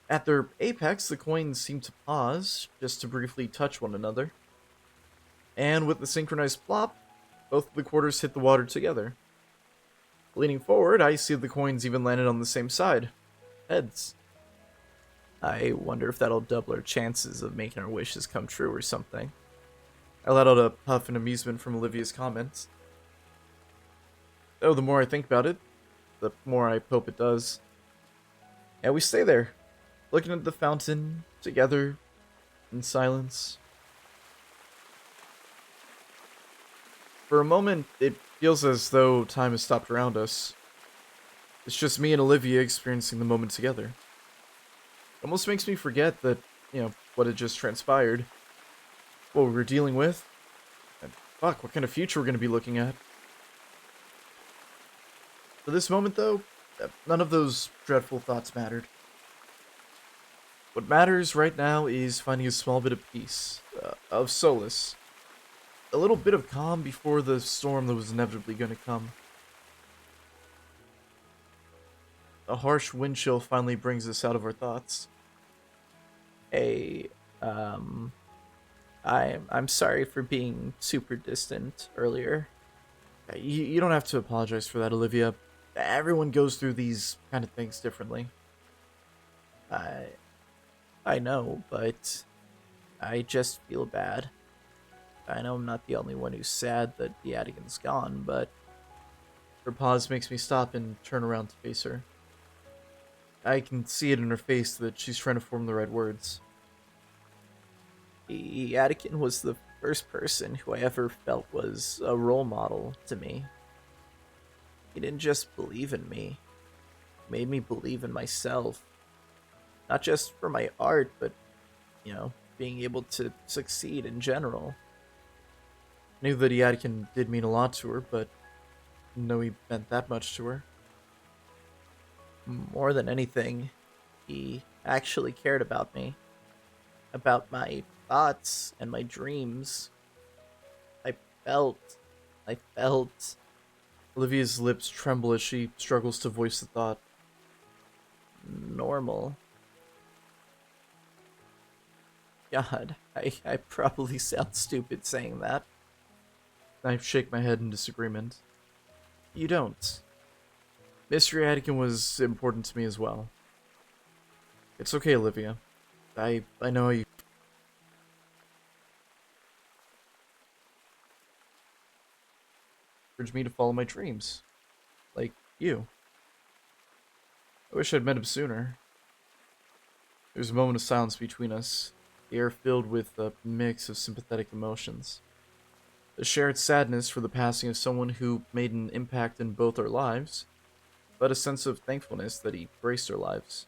At their apex, the coins seem to pause, just to briefly touch one another. And with the synchronized plop, both of the quarters hit the water together. Leaning forward, I see the coins even landed on the same side. Heads. I wonder if that'll double our chances of making our wishes come true or something. I let out a puff in amusement from Olivia's comments. Oh, the more I think about it, the more I hope it does. And we stay there, looking at the fountain, together, in silence. For a moment, it feels as though time has stopped around us. It's just me and Olivia experiencing the moment together. It almost makes me forget that, what had just transpired, what we were dealing with, and fuck, what kind of future we're going to be looking at. For this moment, though, none of those dreadful thoughts mattered. What matters right now is finding a small bit of peace, of solace. A little bit of calm before the storm that was inevitably going to come. A harsh wind chill finally brings us out of our thoughts. Hey, I'm sorry for being super distant earlier. You don't have to apologize for that, Olivia. Everyone goes through these kind of things differently. I know, but I just feel bad. I know I'm not the only one who's sad that the Adigan's gone, but her pause makes me stop and turn around to face her. I can see it in her face that she's trying to form the right words. The Adigan was the first person who I ever felt was a role model to me. He didn't just believe in me. He made me believe in myself. Not just for my art, but, being able to succeed in general. I knew that Yadikin did mean a lot to her, but I didn't know he meant that much to her. More than anything, he actually cared about me. About my thoughts and my dreams. I felt. Olivia's lips tremble as she struggles to voice the thought. Normal. God, I probably sound stupid saying that. I shake my head in disagreement. You don't. Mr. Adikin was important to me as well. It's okay, Olivia. I know how you... Urged me to follow my dreams. Like you. I wish I'd met him sooner. There was a moment of silence between us, the air filled with a mix of sympathetic emotions. The shared sadness for the passing of someone who made an impact in both our lives, but a sense of thankfulness that he graced our lives.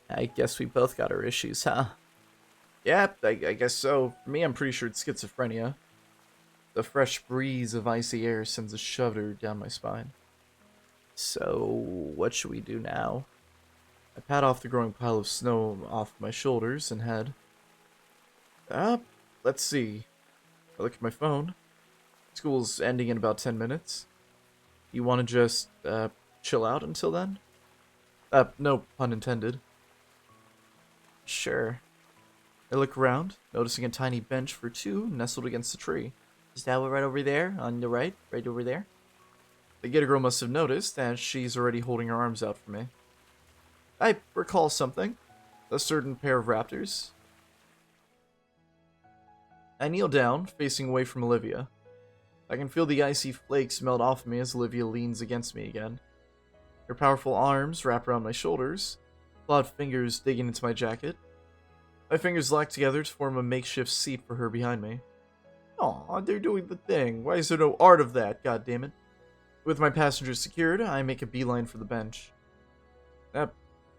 I guess we both got our issues, huh? Yeah, I guess so. For me, I'm pretty sure it's schizophrenia. The fresh breeze of icy air sends a shudder down my spine. So, what should we do now? I pat off the growing pile of snow off my shoulders and head. Let's see. I look at my phone. School's ending in about 10 minutes. You want to just, chill out until then? No pun intended. Sure. I look around, noticing a tiny bench for two nestled against the tree. Is that one right over there? On the right? Right over there? The gator girl must have noticed, as she's already holding her arms out for me. I recall something. A certain pair of raptors. I kneel down, facing away from Olivia. I can feel the icy flakes melt off of me as Olivia leans against me again. Her powerful arms wrap around my shoulders, clawed fingers digging into my jacket. My fingers lock together to form a makeshift seat for her behind me. Aw, they're doing the thing. Why is there no art of that, goddammit? With my passengers secured, I make a beeline for the bench.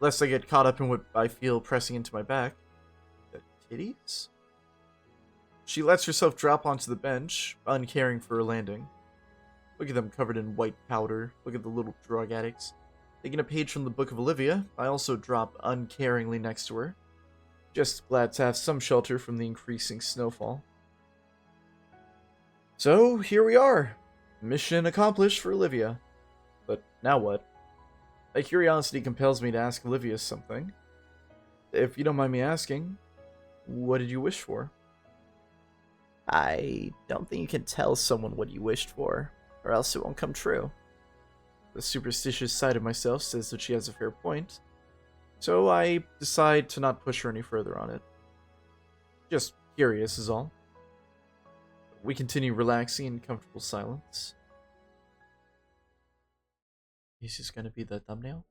Lest I get caught up in what I feel pressing into my back. The titties? She lets herself drop onto the bench, uncaring for her landing. Look at them covered in white powder. Look at the little drug addicts. Taking a page from the Book of Olivia, I also drop uncaringly next to her. Just glad to have some shelter from the increasing snowfall. So, here we are. Mission accomplished for Olivia. But now what? My curiosity compels me to ask Olivia something. If you don't mind me asking, what did you wish for? I don't think you can tell someone what you wished for, or else it won't come true. The superstitious side of myself says that she has a fair point, so I decide to not push her any further on it. Just curious is all. We continue relaxing in comfortable silence. Is this gonna be the thumbnail?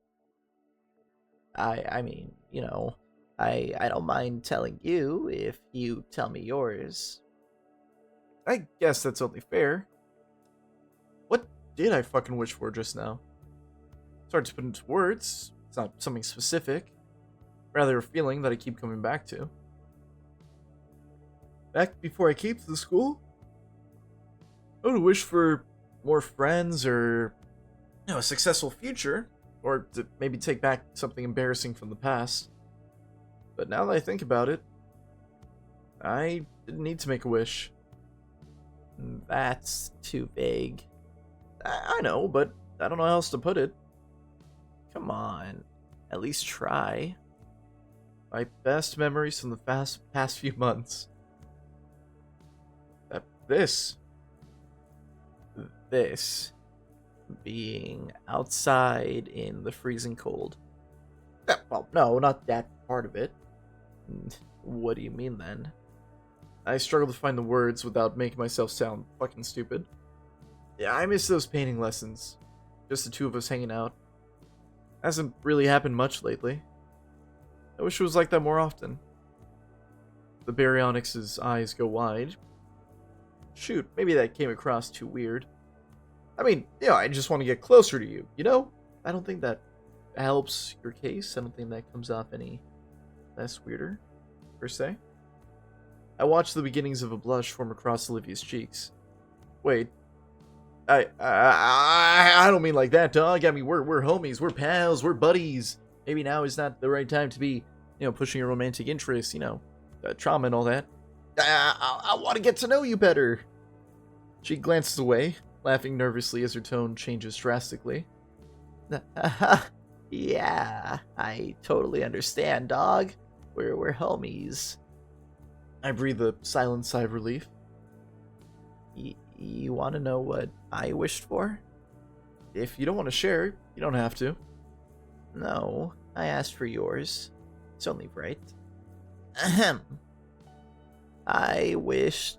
I mean, you know, I don't mind telling you if you tell me yours. I guess that's only fair. What did I fucking wish for just now? It's hard to put into words. It's not something specific. Rather a feeling that I keep coming back to. Back before I came to the school, I would wish for more friends or, a successful future. Or to maybe take back something embarrassing from the past. But now that I think about it, I didn't need to make a wish. That's too vague. I know, but I don't know how else to put it. Come on, at least try. My best memories from the past few months. This Being outside in the freezing cold. Well, no, not that part of it. What do you mean then? I struggle to find the words without making myself sound fucking stupid. Yeah, I miss those painting lessons. Just the two of us hanging out. Hasn't really happened much lately. I wish it was like that more often. The Baryonyx's eyes go wide. Shoot, maybe that came across too weird. I mean, I just want to get closer to you, I don't think that helps your case. I don't think that comes off any less weirder, per se. I watched the beginnings of a blush form across Olivia's cheeks. Wait. I don't mean like that, dog. I mean, we're homies, we're pals, we're buddies. Maybe now is not the right time to be, pushing your romantic interests, trauma and all that. I want to get to know you better. She glances away, laughing nervously as her tone changes drastically. Yeah, I totally understand, dog. We're homies. I breathe a silent sigh of relief. You want to know what I wished for? If you don't want to share, you don't have to. No, I asked for yours. It's only right. Ahem. I wished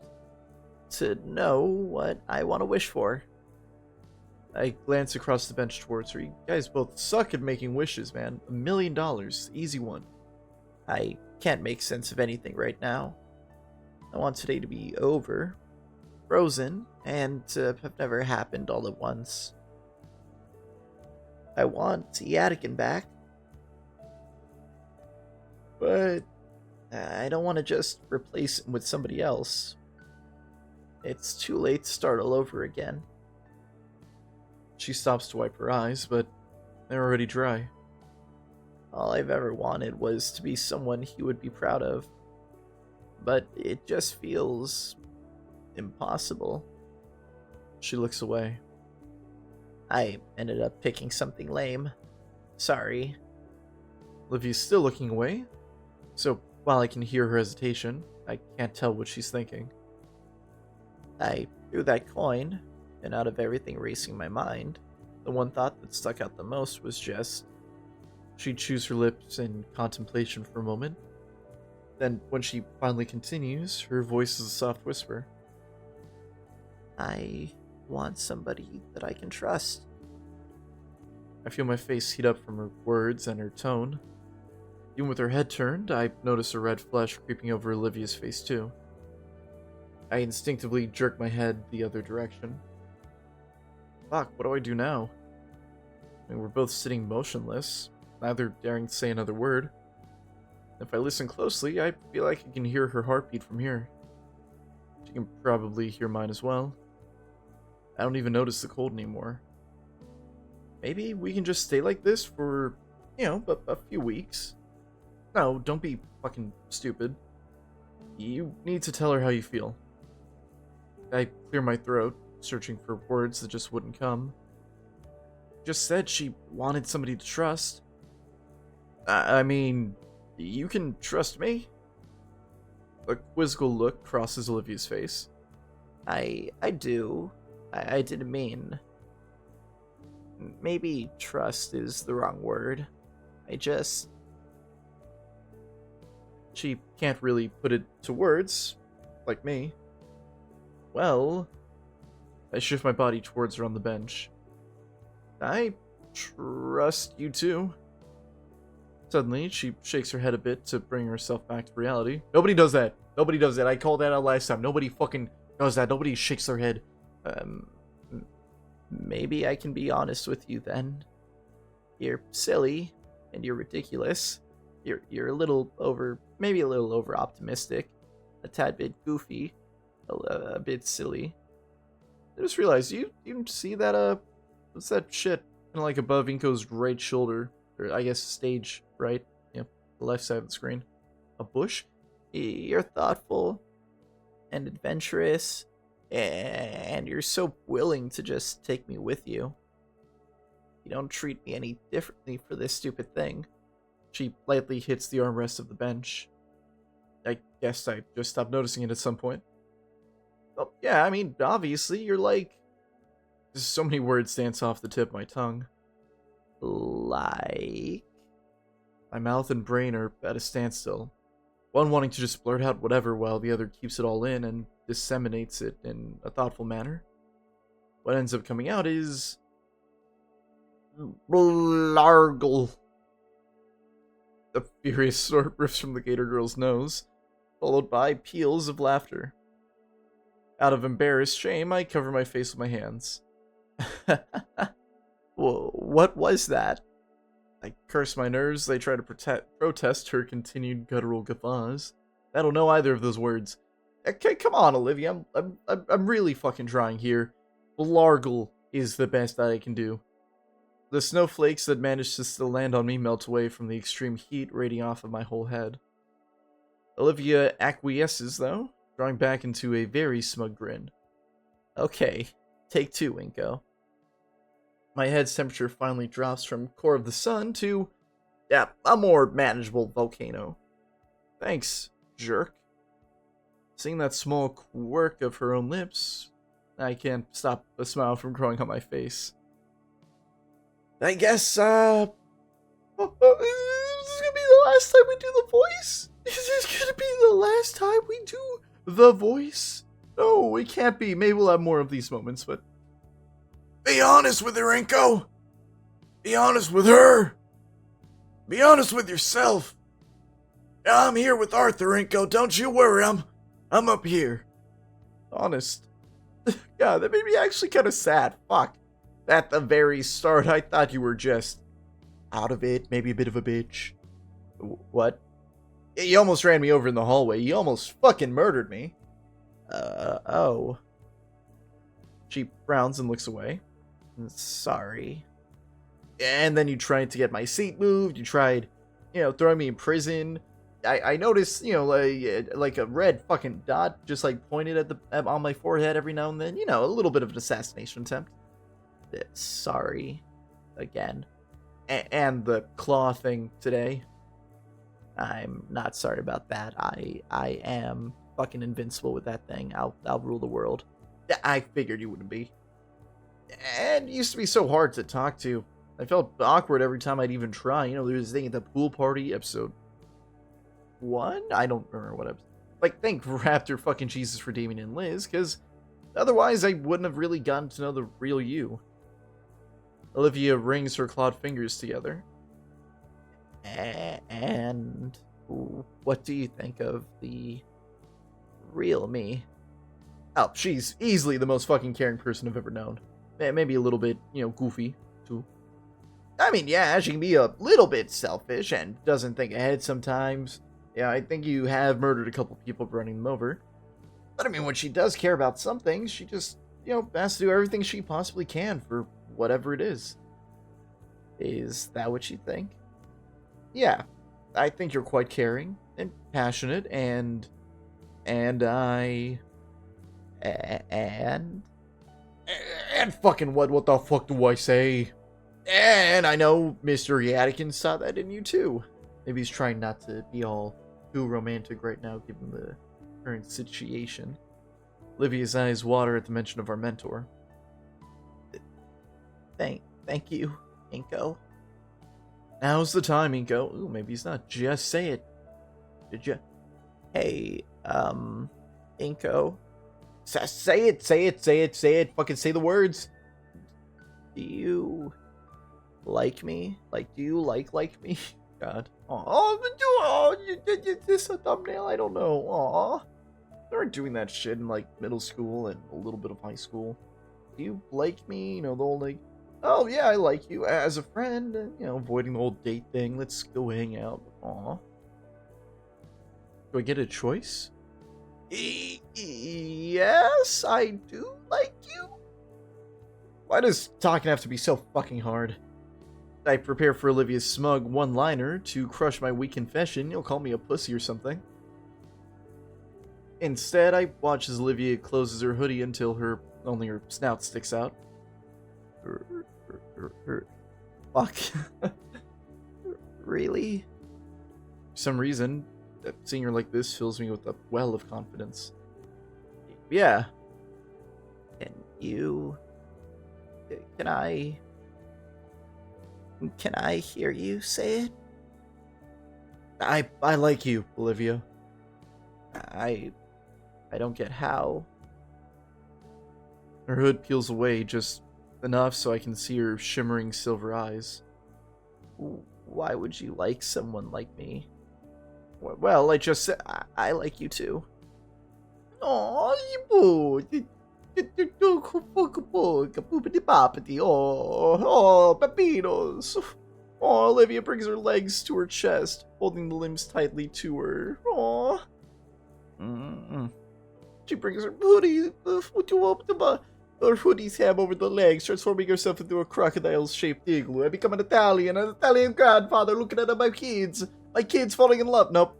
to know what I want to wish for. I glance across the bench towards her. You guys both suck at making wishes, man. $1 million. Easy one. I can't make sense of anything right now. I want today to be over, frozen, and to have never happened all at once. I want Yadikin back, but I don't want to just replace him with somebody else. It's too late to start all over again. She stops to wipe her eyes, but they're already dry. All I've ever wanted was to be someone he would be proud of. But it just feels impossible. She looks away. I ended up picking something lame. Sorry. Olivia's still looking away. So, While I can hear her hesitation, I can't tell what she's thinking. I threw that coin, and out of everything racing my mind, the one thought that stuck out the most was just, She chews her lips in contemplation for a moment. Then, when she finally continues, her voice is a soft whisper. I want somebody that I can trust. I feel my face heat up from her words and her tone. Even with her head turned, I notice a red flush creeping over Olivia's face too. I instinctively jerk my head the other direction. Fuck, what do I do now? I mean, we're both sitting motionless, neither daring to say another word. If I listen closely, I feel like I can hear her heartbeat from here. She can probably hear mine as well. I don't even notice the cold anymore. Maybe we can just stay like this for, a few weeks. No, don't be fucking stupid. You need to tell her how you feel. I clear my throat, searching for words that just wouldn't come. Just said she wanted somebody to trust. I mean, you can trust me? A quizzical look crosses Olivia's face. I do. I didn't mean. Maybe trust is the wrong word. She can't really put it to words, like me. Well, I shift my body towards her on the bench. I trust you too. Suddenly, she shakes her head a bit to bring herself back to reality. Nobody does that. Nobody does that. I called that out last time. Nobody fucking does that. Nobody shakes their head. Maybe I can be honest with you then. You're silly, and you're ridiculous. You're a little maybe a little over optimistic, a tad bit goofy, a bit silly. I just realized, you see that, what's that shit kind of like above Inko's right shoulder? Or I guess stage right? Yep, the left side of the screen. A bush? You're thoughtful and adventurous, and you're so willing to just take me with you. You don't treat me any differently for this stupid thing. She lightly hits the armrest of the bench. I guess I just stopped noticing it at some point. Oh, yeah, I mean, obviously, you're like... So many words dance off the tip of my tongue. Like... My mouth and brain are at a standstill. One wanting to just blurt out whatever while the other keeps it all in and disseminates it in a thoughtful manner. What ends up coming out is... Blargle. A furious snort rips from the Gator Girl's nose, followed by peals of laughter. Out of embarrassed shame, I cover my face with my hands. What was that? I curse my nerves. They try to protest her continued guttural guffaws. I don't know either of those words. Okay, come on, Olivia. I'm really fucking trying here. Blargle is the best that I can do. The snowflakes that managed to still land on me melt away from the extreme heat radiating off of my whole head. Olivia acquiesces, though, drawing back into a very smug grin. Okay, take two, Inko. My head's temperature finally drops from core of the sun to, a more manageable volcano. Thanks, jerk. Seeing that small quirk of her own lips, I can't stop a smile from growing on my face. I guess, is this gonna be the last time we do the voice? Is this gonna be the last time we do the voice? No, it can't be. Maybe we'll have more of these moments, but... Be honest with her, Inko! Be honest with her! Be honest with yourself! I'm here with Arthur, Inko, don't you worry, I'm up here. Honest. God, that made me actually kind of sad. Fuck. At the very start, I thought you were just out of it, maybe a bit of a bitch. What? You almost ran me over in the hallway. You almost fucking murdered me. Oh. She frowns and looks away. Sorry. And then you tried to get my seat moved. You tried, throwing me in prison. I noticed, like a red fucking dot just like pointed on my forehead every now and then. A little bit of an assassination attempt. Sorry. Again. And the claw thing today. I'm not sorry about that. I am fucking invincible with that thing. I'll rule the world. Yeah, I figured you wouldn't be. And it used to be so hard to talk to. I felt awkward every time I'd even try. You know, there was this thing at the pool party, episode 1? I don't remember what episode. Like, thank Raptor fucking Jesus for Damien and Liz, because otherwise I wouldn't have really gotten to know the real you. Olivia rings her clawed fingers together. And what do you think of the real me? Oh, she's easily the most fucking caring person I've ever known. Maybe a little bit, goofy, too. I mean, yeah, she can be a little bit selfish and doesn't think ahead sometimes. Yeah, I think you have murdered a couple people running them over. But I mean, when she does care about something, she just, has to do everything she possibly can for whatever it is. Is that what you think? Yeah, I think you're quite caring and passionate, and I and fucking what the fuck do I say? And I know Mr. Yadikin saw that in you too. Maybe he's trying not to be all too romantic right now, given the current situation. Livia's eyes water at the mention of our mentor. Thank you, Inko. Now's the time, Inko. Ooh, maybe he's not. Just say it. Did you? Hey, Inko. Say it. Fucking say the words. Do you like me? Like, do you like me? God. Oh, this a thumbnail? I don't know. Aw. They weren't doing that shit in, like, middle school and a little bit of high school. Do you like me? The whole, like, oh, yeah, I like you as a friend. Avoiding the whole date thing. Let's go hang out. Aw. Do I get a choice? Yes, I do like you. Why does talking have to be so fucking hard? I prepare for Olivia's smug one-liner to crush my weak confession. You'll call me a pussy or something. Instead, I watch as Olivia closes her hoodie until only her snout sticks out. Fuck. Really? For some reason, seeing her like this fills me with a well of confidence. Yeah. Can I hear you say it? I like you, Olivia. I don't get how. Her hood peels away just enough so I can see her shimmering silver eyes. Why would you like someone like me? Well, I just said I like you too. Oh, pepinos. Oh, Olivia brings her legs to her chest, holding the limbs tightly to her. Oh. She brings her hoodie, her hoodie's hem over the legs, transforming herself into a crocodile-shaped igloo. I become an Italian grandfather looking at my kids. My kids falling in love. Nope.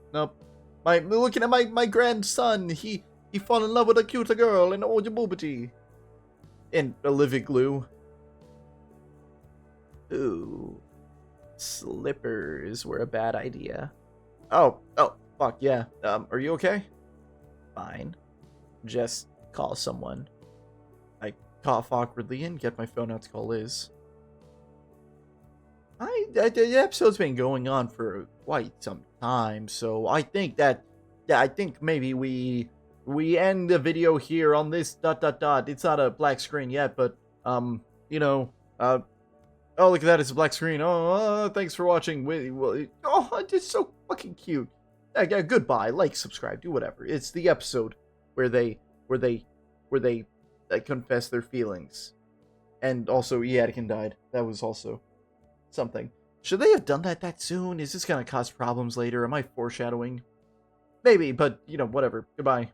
Looking at my grandson. He fall in love with a cute girl and old boobity. And Olivia glue. Ooh. Slippers were a bad idea. Oh, fuck, yeah. Are you okay? Fine. Just call someone. I cough awkwardly and get my phone out to call Liz. The episode's been going on for quite some time, so I think maybe we end the video here on this ... It's not a black screen yet, but oh, look at that, it's a black screen. Thanks for watching. It's so fucking cute. Yeah, goodbye. Like, subscribe, do whatever. It's the episode where they confess their feelings. And also, Yadikin died. That was also something. Should they have done that soon? Is this gonna cause problems later? Am I foreshadowing? Maybe, but, whatever. Goodbye.